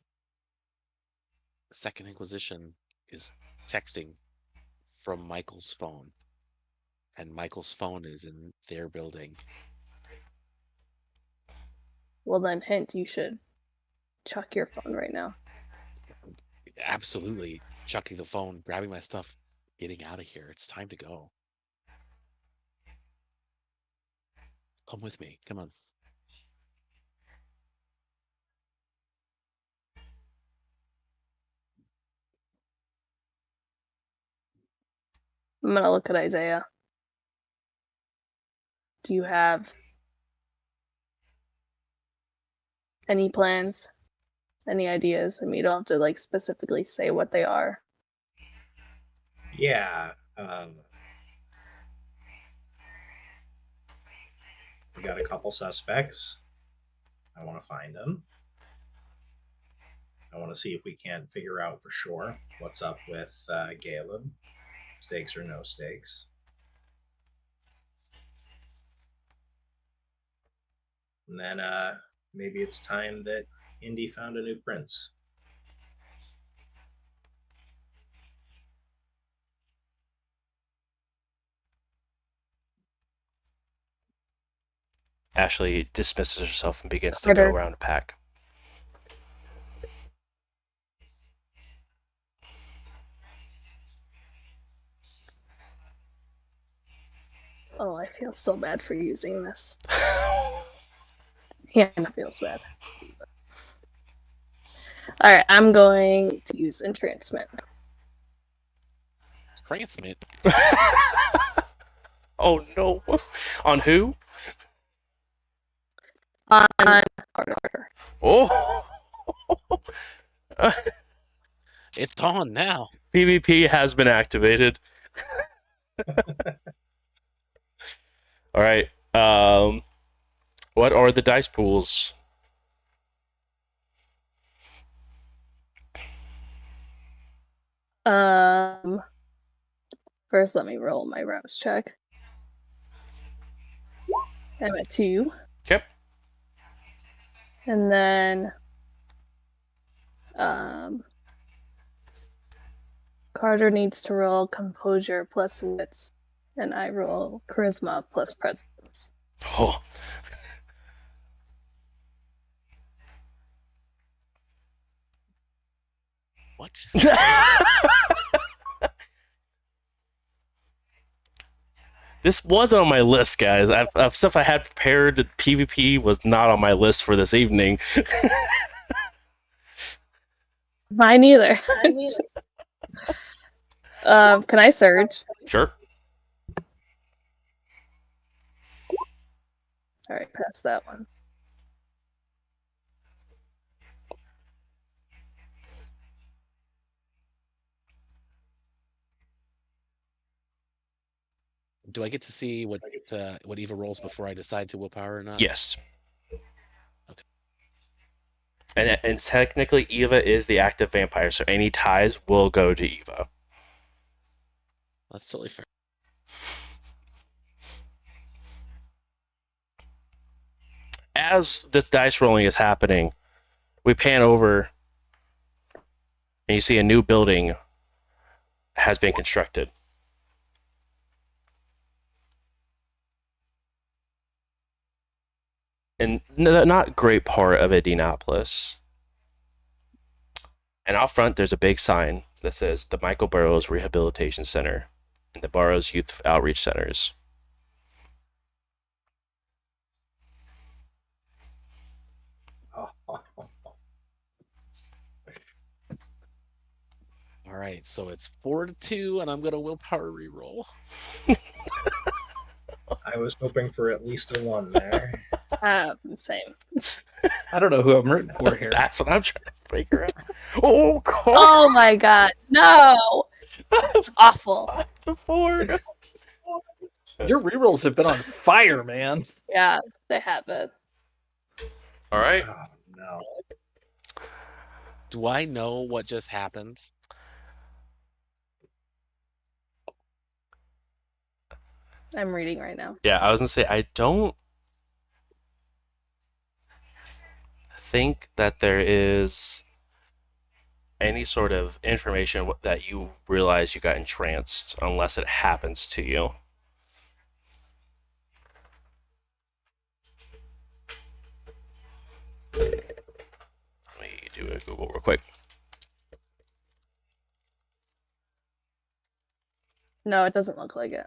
Second Inquisition is texting from Michael's phone, and Michael's phone is in their building. Well, then, hint, you should chuck your phone right now. Absolutely chucking the phone, grabbing my stuff, getting out of here. It's time to go. Come with me. Come on. I'm gonna look at Isaiah. Do you have any plans? Any ideas? I mean, you don't have to like specifically say what they are. yeah. We got a couple suspects. I want to find them. I want to see if we can figure out for sure what's up with Caleb. Stakes or no stakes. And then maybe it's time that Indy found a new prince. Ashley dismisses herself and begins to go Carter. around a pack. Oh, I feel so bad for using this. Hannah feels bad. Alright, I'm going to use entrancement. Transmit. Oh no. On who? On Carter. Oh. It's on now. PvP has been activated. All right. What are the dice pools? First, let me roll my rouse check. I'm at 2. Okay. And then, Carter needs to roll composure plus wits, and I roll charisma plus presence. Oh. What? This wasn't on my list, guys. Stuff I had prepared. PvP was not on my list for this evening. Mine either. Can I surge? Sure. All right, pass that one. Do I get to see what Eva rolls before I decide to willpower or not? Yes. Okay. And technically, Eva is the active vampire, so any ties will go to Eva. That's totally fair. As this dice rolling is happening, we pan over and you see a new building has been constructed. And not great part of Indianapolis. And out front, there's a big sign that says the Michael Burrows Rehabilitation Center and the Burrows Youth Outreach Centers. All right, so it's 4-2, and I'm gonna willpower reroll. I was hoping for at least a 1 there. Same. I don't know who I'm rooting for here. That's what I'm trying to figure out. Oh, God. Oh my god, no! It's awful. 5-4. Your rerolls have been on fire, man. Yeah, they have it. All right. Oh, no. Do I know what just happened? I'm reading right now. Yeah, I was going to say, I don't think that there is any sort of information that you realize you got entranced unless it happens to you. Let me do a Google real quick. No, it doesn't look like it.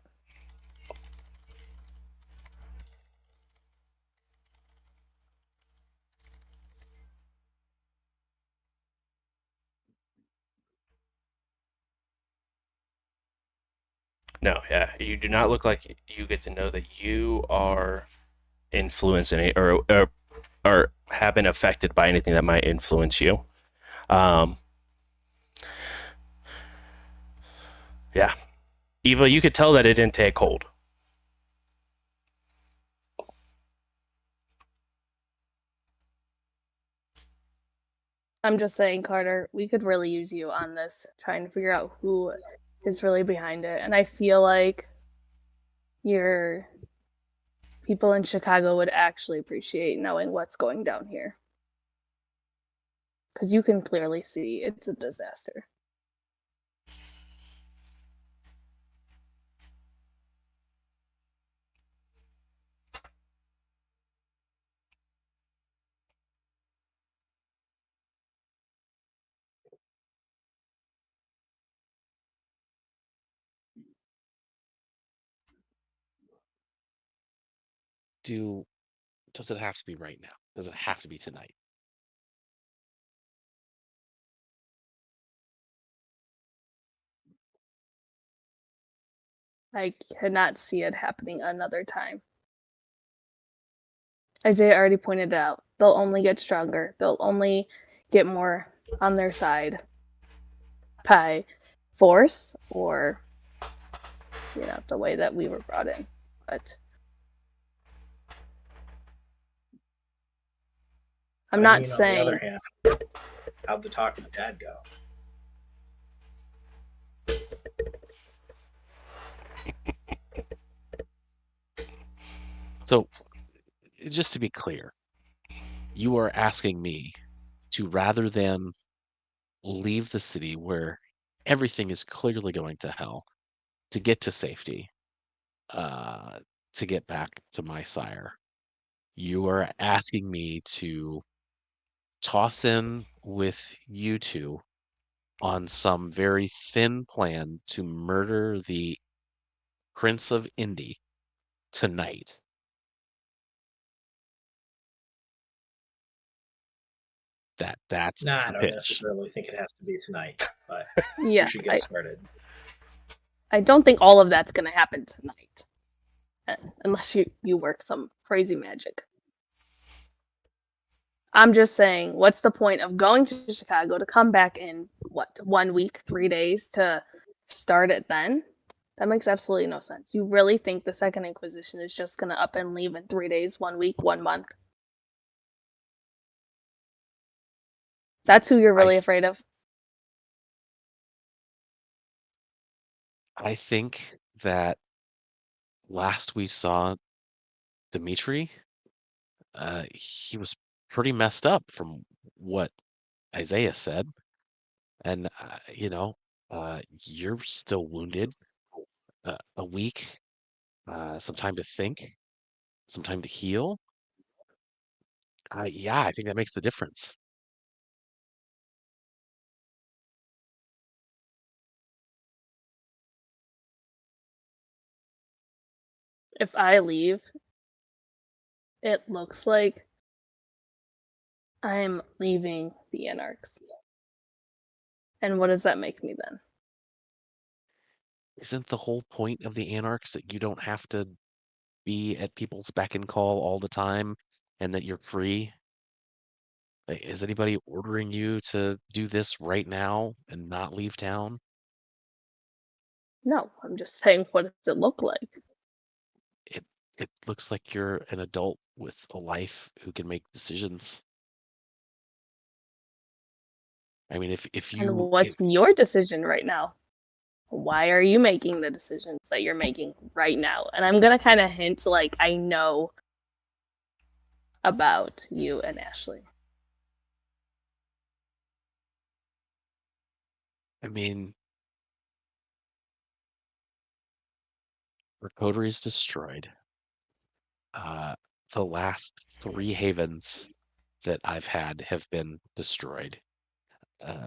No, yeah, you do not look like you get to know that you are influenced any or have been affected by anything that might influence you. Yeah, Eva, you could tell that it didn't take hold. I'm just saying, Carter, we could really use you on this, trying to figure out who is really behind it. And I feel like your people in Chicago would actually appreciate knowing what's going down here. Because you can clearly see it's a disaster. Does it have to be right now? Does it have to be tonight? I cannot see it happening another time. Isaiah already pointed out, they'll only get stronger. They'll only get more on their side by force or, the way that we were brought in. But I'm But not I mean, on the other saying hand, how'd the talk with Dad go? So, just to be clear, you are asking me to, rather than leave the city where everything is clearly going to hell, to get to safety, uh, to get back to my sire. You are asking me to toss in with you two on some very thin plan to murder the Prince of Indy tonight. That's Nah, I the don't pitch. necessarily think it has to be tonight, but yeah, we should get started. I don't think all of that's going to happen tonight. Unless you work some crazy magic. I'm just saying, what's the point of going to Chicago to come back in, 1 week, 3 days to start it then? That makes absolutely no sense. You really think the Second Inquisition is just going to up and leave in 3 days, 1 week, 1 month? That's who you're really afraid of? I think that last we saw Dimitri, he was pretty messed up from what Isaiah said. And, you're still wounded. A week, some time to think, some time to heal. Yeah, I think that makes the difference. If I leave, it looks like I'm leaving the Anarchs. And what does that make me then? Isn't the whole point of the Anarchs that you don't have to be at people's beck and call all the time and that you're free? Like, is anybody ordering you to do this right now and not leave town? No, I'm just saying, what does it look like? It it looks like you're an adult with a life who can make decisions. I mean, if And you what's your decision right now? Why are you making the decisions that you're making right now? And I'm going to kind of hint like I know about you and Ashley. I mean, our coterie is destroyed. The last 3 havens that I've had have been destroyed.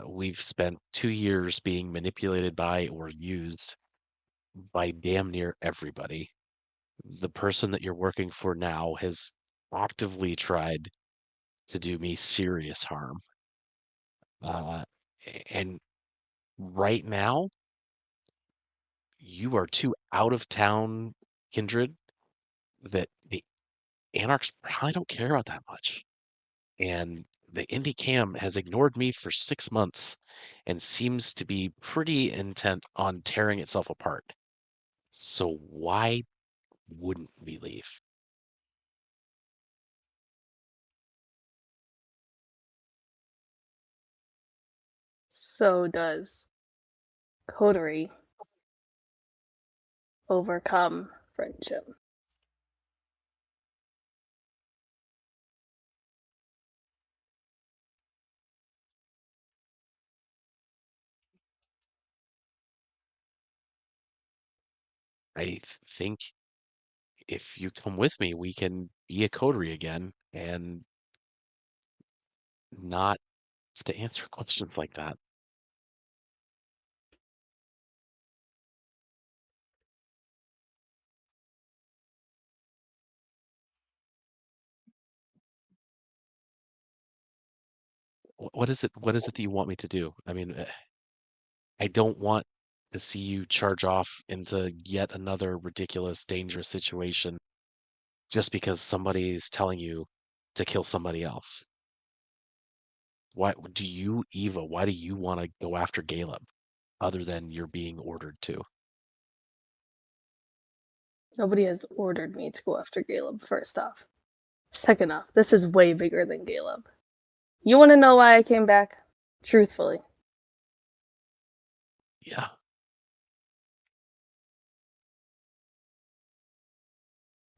We've spent 2 years being manipulated by or used by damn near everybody. The person that you're working for now has actively tried to do me serious harm. Uh, and right now, you are too out of town kindred that the Anarchs probably don't care about that much. And the Indy Cam has ignored me for 6 months and seems to be pretty intent on tearing itself apart. So why wouldn't we leave? So does coterie overcome friendship? I think if you come with me, we can be a coterie again and not have to answer questions like that. What is it? What is it that you want me to do? I mean, I don't want to see you charge off into yet another ridiculous, dangerous situation just because somebody's telling you to kill somebody else. Why do you, Eva? Why do you want to go after Caleb, other than you're being ordered to? Nobody has ordered me to go after Caleb, first off. Second off, this is way bigger than Caleb. You want to know why I came back? Truthfully. Yeah.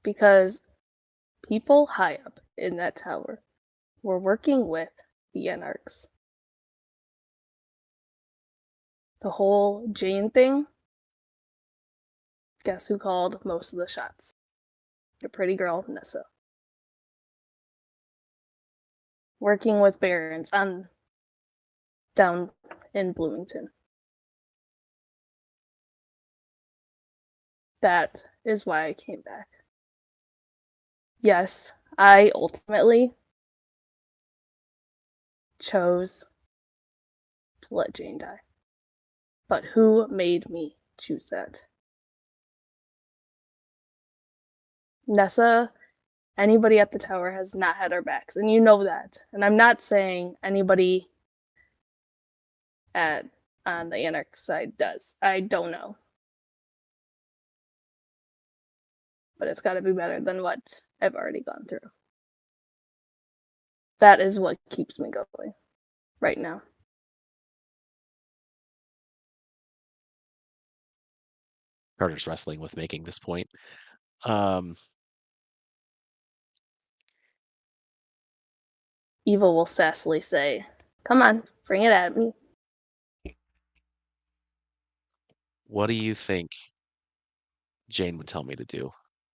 Because people high up in that tower were working with the Anarchs. The whole Jane thing, guess who called most of the shots? Your pretty girl, Nessa. Working with Barons on down in Bloomington. That is why I came back. Yes, I ultimately chose to let Jane die. But who made me choose that? Nessa, anybody at the tower has not had our backs, and you know that. And I'm not saying anybody on the Anarch side does. I don't know. But it's got to be better than what I've already gone through. That is what keeps me going right now. Carter's wrestling with making this point. Eva will sassily say, "Come on, bring it at me." What do you think Jane would tell me to do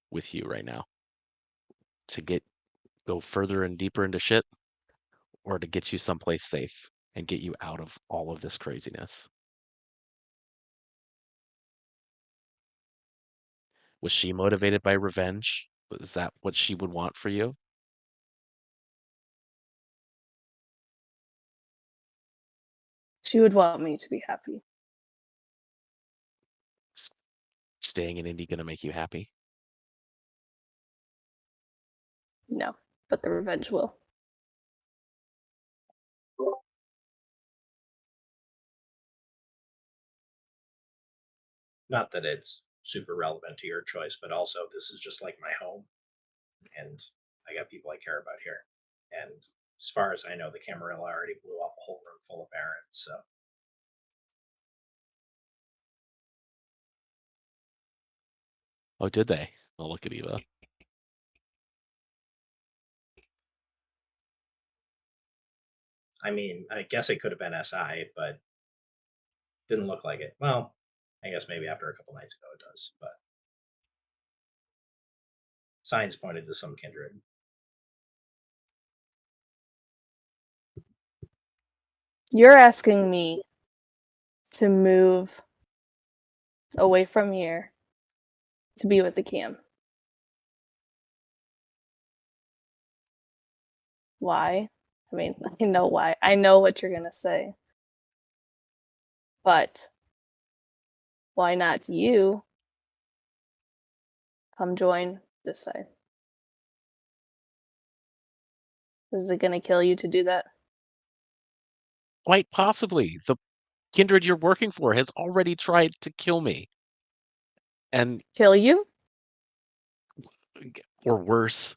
with you right now? To go further and deeper into shit, or to get you someplace safe and get you out of all of this craziness? Was she motivated by revenge? Was that what she would want for you? She would want me to be happy. S- Staying in Indy gonna make you happy? No, but the revenge will. Not that it's super relevant to your choice, but also this is just like my home, and I got people I care about here. And as far as I know, the Camarilla already blew up a whole room full of Barons, so Oh, did they? Oh, look at Eva. I mean, I guess it could have been SI, but didn't look like it. Well, I guess maybe after a couple nights ago it does, but signs pointed to some kindred. You're asking me to move away from here to be with the Cam. Why? I mean, I know why. I know what you're going to say. But why not you come join this side? Is it going to kill you to do that? Quite possibly. The kindred you're working for has already tried to kill me. And Kill you? or worse.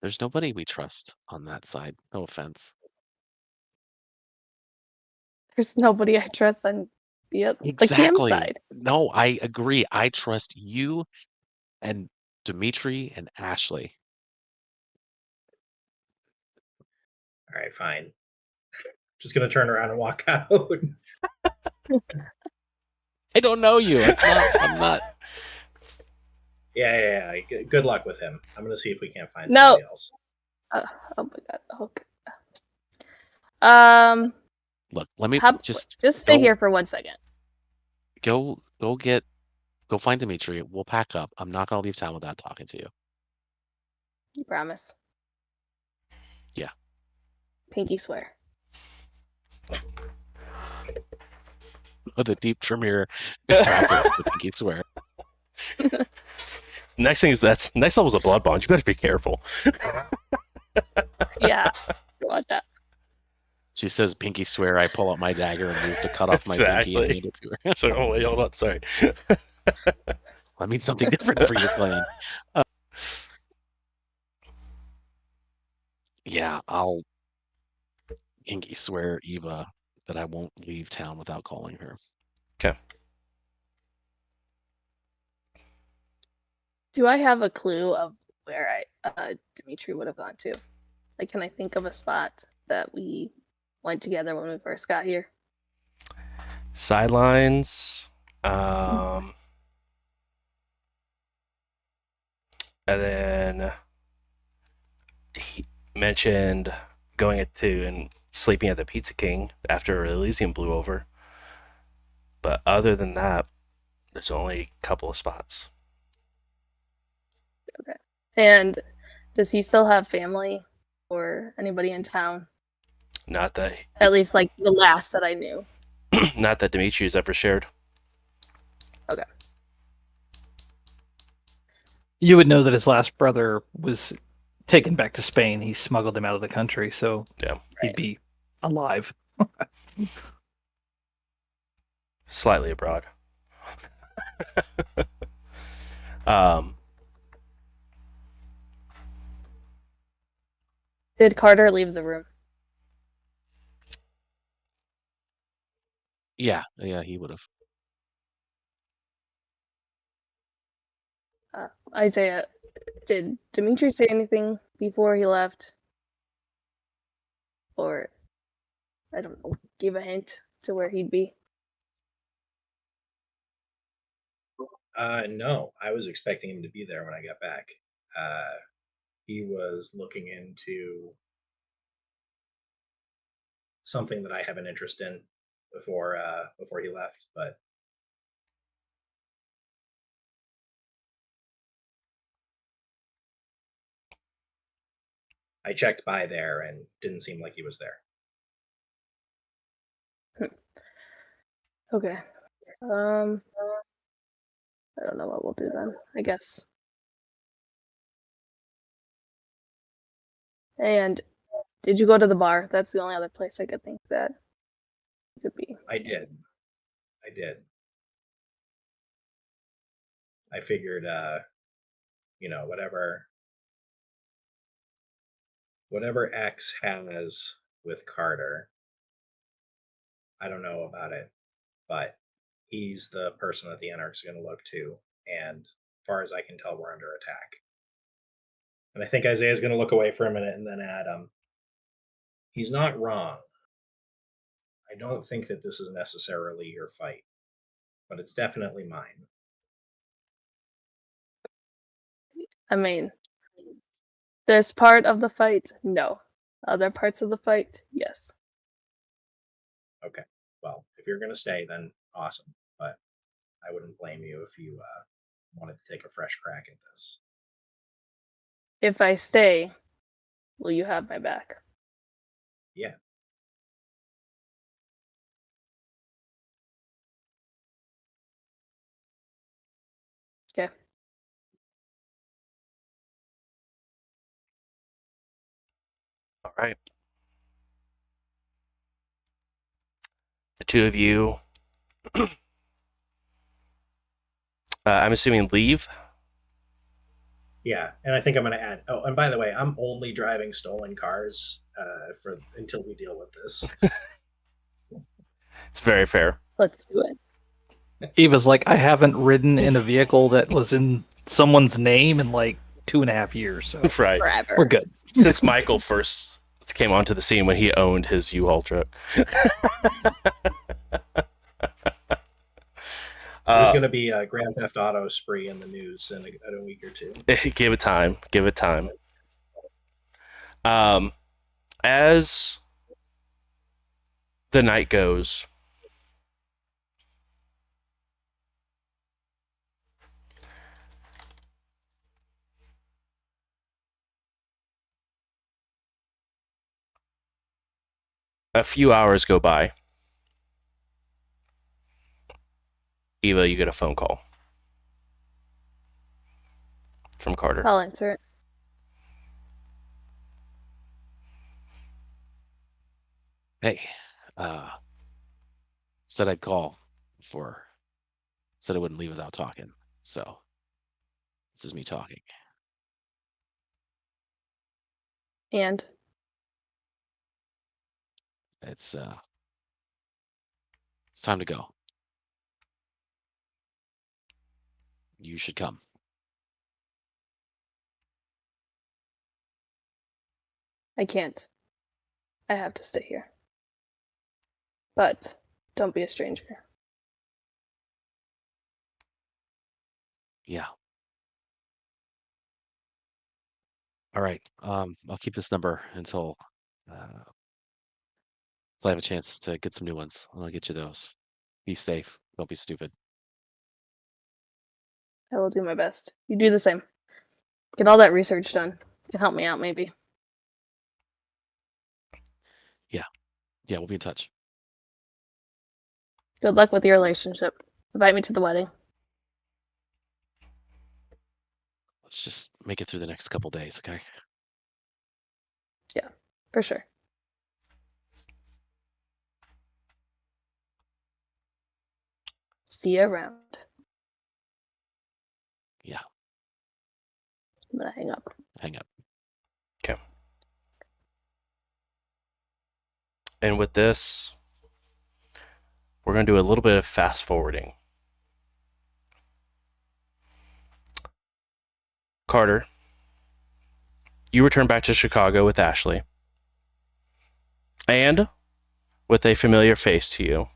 There's nobody we trust on that side. No offense. There's nobody I trust on the Cam Exactly. side. No, I agree. I trust you and Dimitri and Ashley. All right, fine. Just gonna turn around and walk out. I don't know you. It's not. I'm not. Yeah. Good luck with him. I'm gonna see if we can't find No. somebody else. Oh my god. Okay. Look, let me just stay here for 1 second. Go find Dimitri. We'll pack up. I'm not gonna leave town without talking to you. You promise? Yeah. Pinky swear. with a deep Tremere practice with the pinky swear. Next thing is next level is a blood bond. You better be careful. Yeah. Watch out. She says pinky swear. I pull out my dagger and move to cut off my pinky and Exactly. hand it to her. So, oh wait, hold on. Sorry. I mean something different for your plane. Yeah, I'll pinky swear Eva that I won't leave town without calling her. Okay. Do I have a clue of where Dimitri would have gone to? Like, can I think of a spot that we went together when we first got here? Sidelines. And then he mentioned going and sleeping at the Pizza King after Elysium blew over. But other than that, there's only a couple of spots. Okay. And does he still have family or anybody in town? Not that At least, like, the last that I knew. not that Dimitri's ever shared. Okay. You would know that his last brother was taken back to Spain. He smuggled him out of the country, so Yeah. he'd be alive. Slightly abroad. Did Carter leave the room? Yeah, he would have. Isaiah, did Dimitri say anything before he left? Or, I don't know, give a hint to where he'd be? No, I was expecting him to be there when I got back. He was looking into something that I have an interest in before he left, but I checked by there and didn't seem like he was there. Okay. I don't know what we'll do then, I guess. And did you go to the bar? That's the only other place I could think that it could be. I did. I figured, whatever X has with Carter, I don't know about it, but he's the person that the Anarch's going to look to, and as far as I can tell, we're under attack. And I think Isaiah's going to look away for a minute and then add, he's not wrong. I don't think that this is necessarily your fight, but it's definitely mine. I mean, this part of the fight, no. Other parts of the fight, yes. Okay. Well, if you're going to stay, then awesome. But I wouldn't blame you if you wanted to take a fresh crack at this. If I stay, will you have my back? Yeah. Okay. All right. The two of you, I'm assuming, leave. Yeah, and I think I'm going to add. Oh, and by the way, I'm only driving stolen cars until we deal with this. It's very fair. Let's do it. Eva's like, I haven't ridden in a vehicle that was in someone's name in like 2.5 years, so Right. Forever. we're good. Since Michael first came onto the scene when he owned his U-Haul truck. There's going to be a Grand Theft Auto spree in the news in a week or two. Give it time. Give it time. As the night goes, a few hours go by. Eva, you get a phone call from Carter. I'll answer it. Hey, said I'd call before. Said I wouldn't leave without talking. So this is me talking. And It's time to go. You should come. I can't. I have to stay here. But don't be a stranger. Yeah. All right. I'll keep this number until I have a chance to get some new ones. I'll get you those. Be safe. Don't be stupid. I will do my best. You do the same. Get all that research done. You can help me out, maybe. Yeah, we'll be in touch. Good luck with your relationship. Invite me to the wedding. Let's just make it through the next couple days, okay? Yeah, for sure. See you around. Yeah. I'm gonna hang up. Hang up. Okay. And with this, we're going to do a little bit of fast forwarding. Carter, you return back to Chicago with Ashley. And with a familiar face to you,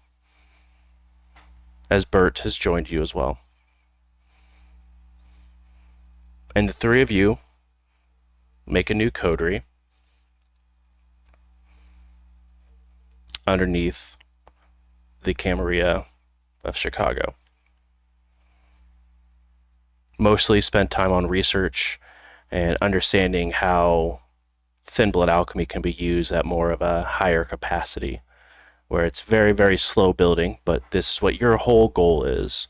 as Bert has joined you as well. And the three of you make a new coterie underneath the Camarilla of Chicago. Mostly spent time on research and understanding how thin blood alchemy can be used at more of a higher capacity, where it's very, very slow building, but this is what your whole goal is: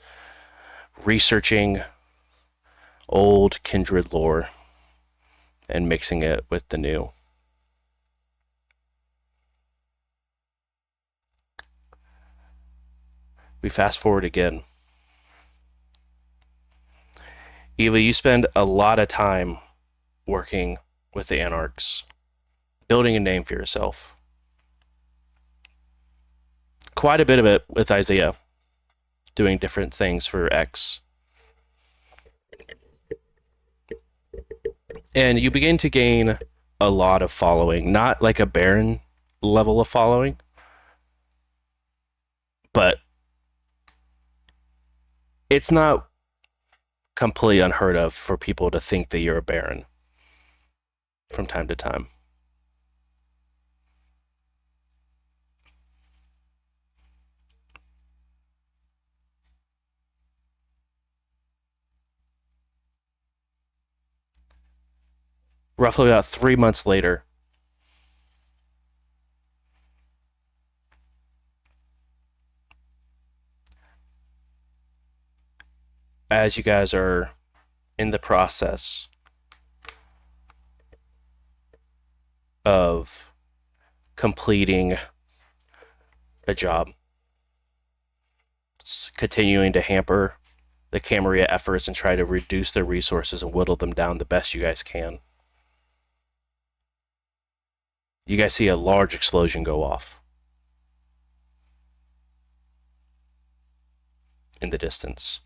researching old kindred lore and mixing it with the new. We fast forward again. Eva, you spend a lot of time working with the Anarchs, building a name for yourself. Quite a bit of it with Isaiah, doing different things for X. And you begin to gain a lot of following, not like a Baron level of following, but it's not completely unheard of for people to think that you're a Baron from time to time. Roughly about 3 months later, as you guys are in the process of completing a job, it's continuing to hamper the Camarilla efforts and try to reduce their resources and whittle them down the best you guys can. You guys see a large explosion go off in the distance.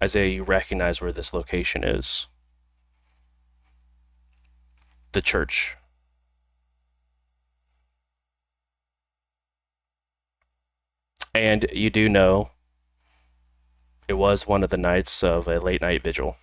Isaiah, you recognize where this location is. The church. And you do know it was one of the nights of a late night vigil.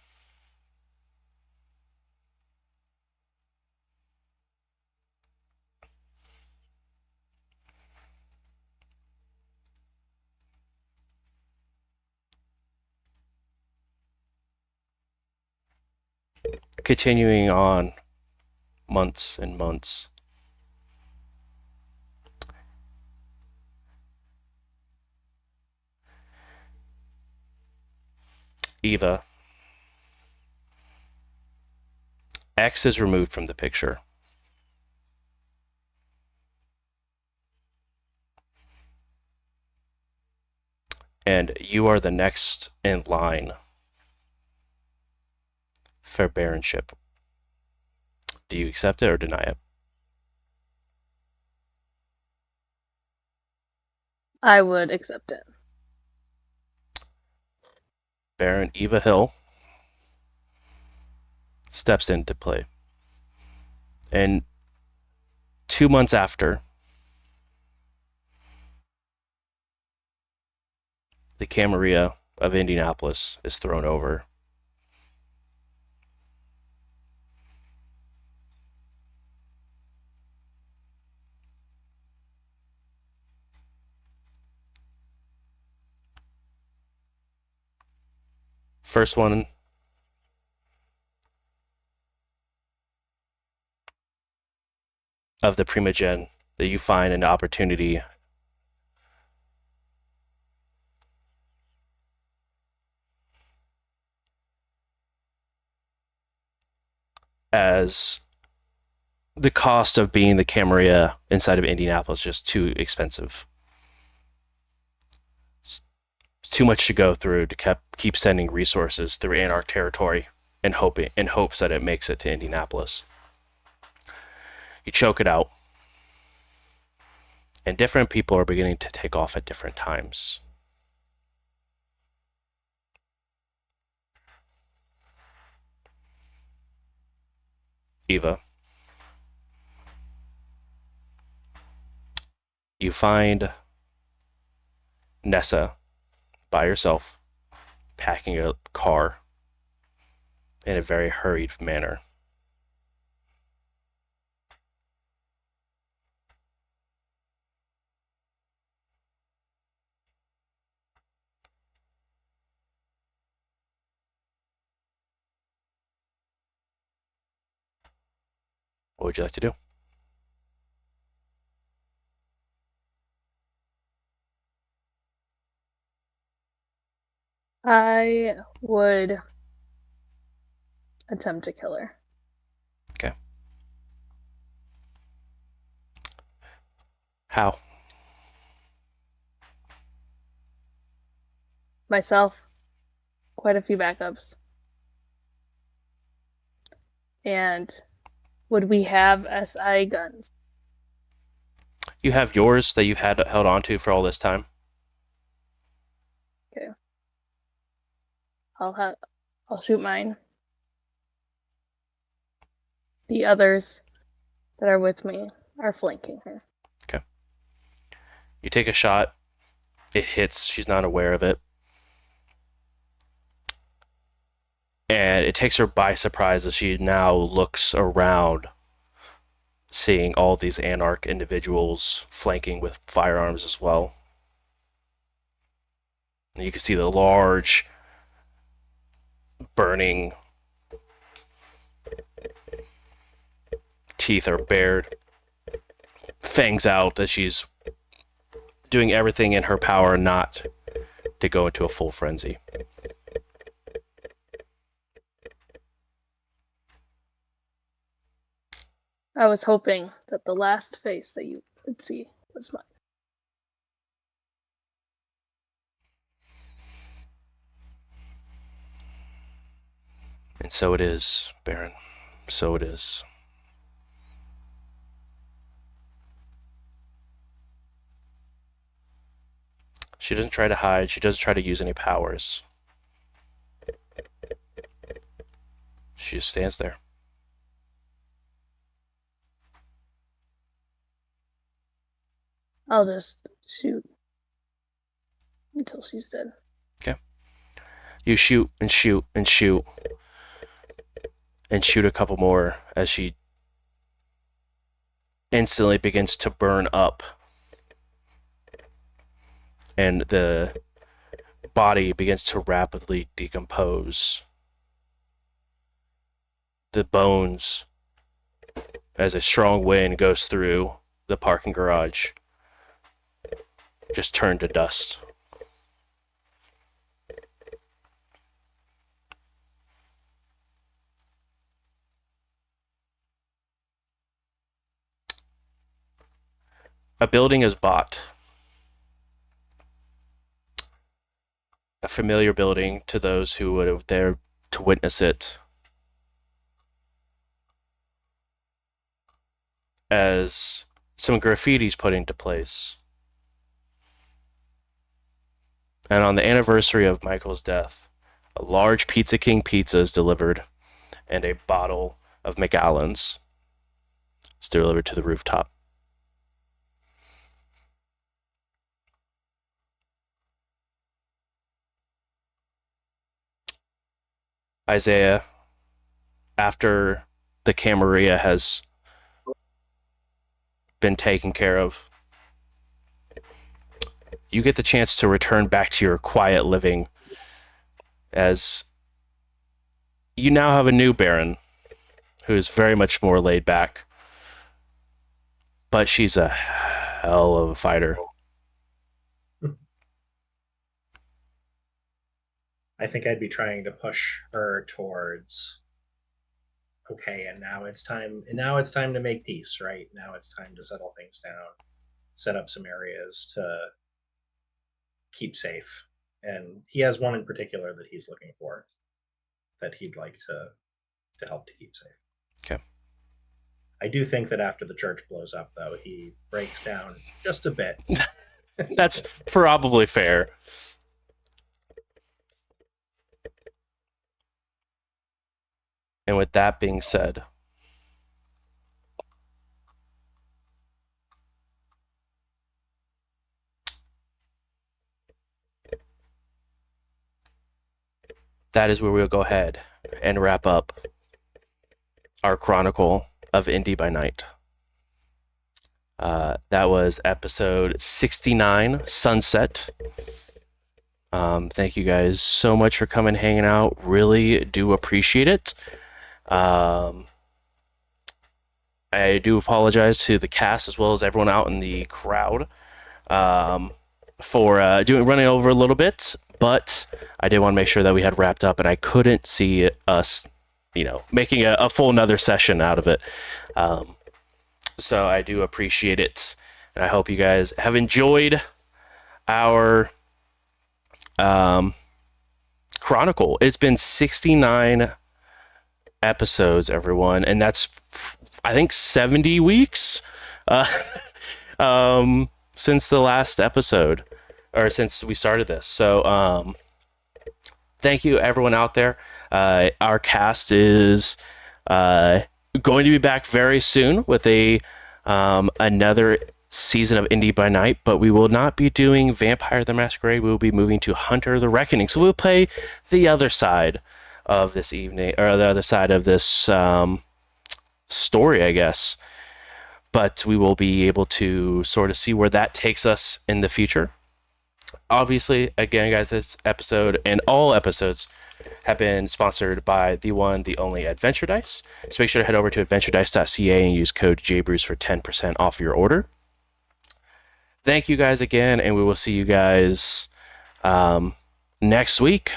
Continuing on months and months. Eva, X is removed from the picture. And you are the next in line for baronship. Do you accept it or deny it? I would accept it. Baron Eva Hill steps into play. And 2 months after, the Camarilla of Indianapolis is thrown over. First one of the Primogen that you find an opportunity as the cost of being the Camarilla inside of Indianapolis is just too expensive. It's too much to go through to keep sending resources through Anarch territory in hopes that it makes it to Indianapolis. You choke it out, and different people are beginning to take off at different times. Eva, you find Nessa by herself, packing a car in a very hurried manner. What would you like to do? I would attempt to kill her. Okay. How? Myself, quite a few backups. And would we have SI guns? You have yours that you've had held on to for all this time. Okay. I'll shoot mine. The others that are with me are flanking her. Okay. You take a shot. It hits. She's not aware of it. And it takes her by surprise as she now looks around, seeing all these Anarch individuals flanking with firearms as well. And you can see the large, burning teeth are bared, fangs out as she's doing everything in her power not to go into a full frenzy. I was hoping that the last face that you would see was mine. And so it is, Baron. So it is. She doesn't try to hide. She doesn't try to use any powers. She just stands there. I'll just shoot until she's dead. Okay. You shoot and shoot and shoot and shoot a couple more as she instantly begins to burn up. And the body begins to rapidly decompose. The bones, as a strong wind goes through the parking garage, just turn to dust. A building is bought. A familiar building to those who would have there to witness it. As some graffiti's put into place. And on the anniversary of Michael's death, a large Pizza King pizza is delivered, and a bottle of McAllen's is delivered to the rooftop. Isaiah, after the Camarilla has been taken care of, you get the chance to return back to your quiet living, as you now have a new Baron who is very much more laid back, but she's a hell of a fighter. I think I'd be trying to push her towards, okay, and now it's time to make peace, right? Now it's time to settle things down, set up some areas to keep safe. And he has one in particular that he's looking for, that he'd like to help to keep safe. Okay. I do think that after the church blows up, though, he breaks down just a bit. That's probably fair. And with that being said, that is where we'll go ahead and wrap up our chronicle of Indy by Night. That was episode 69, Sunset. Thank you guys so much for coming and hanging out. Really do appreciate it. I do apologize to the cast as well as everyone out in the crowd for running over a little bit, but I did want to make sure that we had wrapped up, and I couldn't see us, making a full another session out of it. So I do appreciate it, and I hope you guys have enjoyed our chronicle. It's been 69 episodes, everyone, and that's, I think, 70 weeks since the last episode, or since we started this. So thank you everyone out there. Our cast is going to be back very soon with another season of Indy by Night, but we will not be doing Vampire the Masquerade. We will be moving to Hunter the Reckoning. So we'll play the other side of this evening, or the other side of this story, I guess. But we will be able to sort of see where that takes us in the future. Obviously, again, guys, this episode and all episodes have been sponsored by the one, the only Adventure Dice. So make sure to head over to adventuredice.ca and use code JBruce for 10% off your order. Thank you guys again, and we will see you guys next week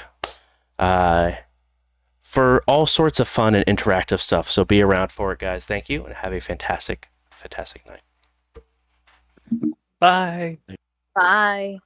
for all sorts of fun and interactive stuff. So be around for it, guys. Thank you, and have a fantastic, fantastic night. Bye. Bye.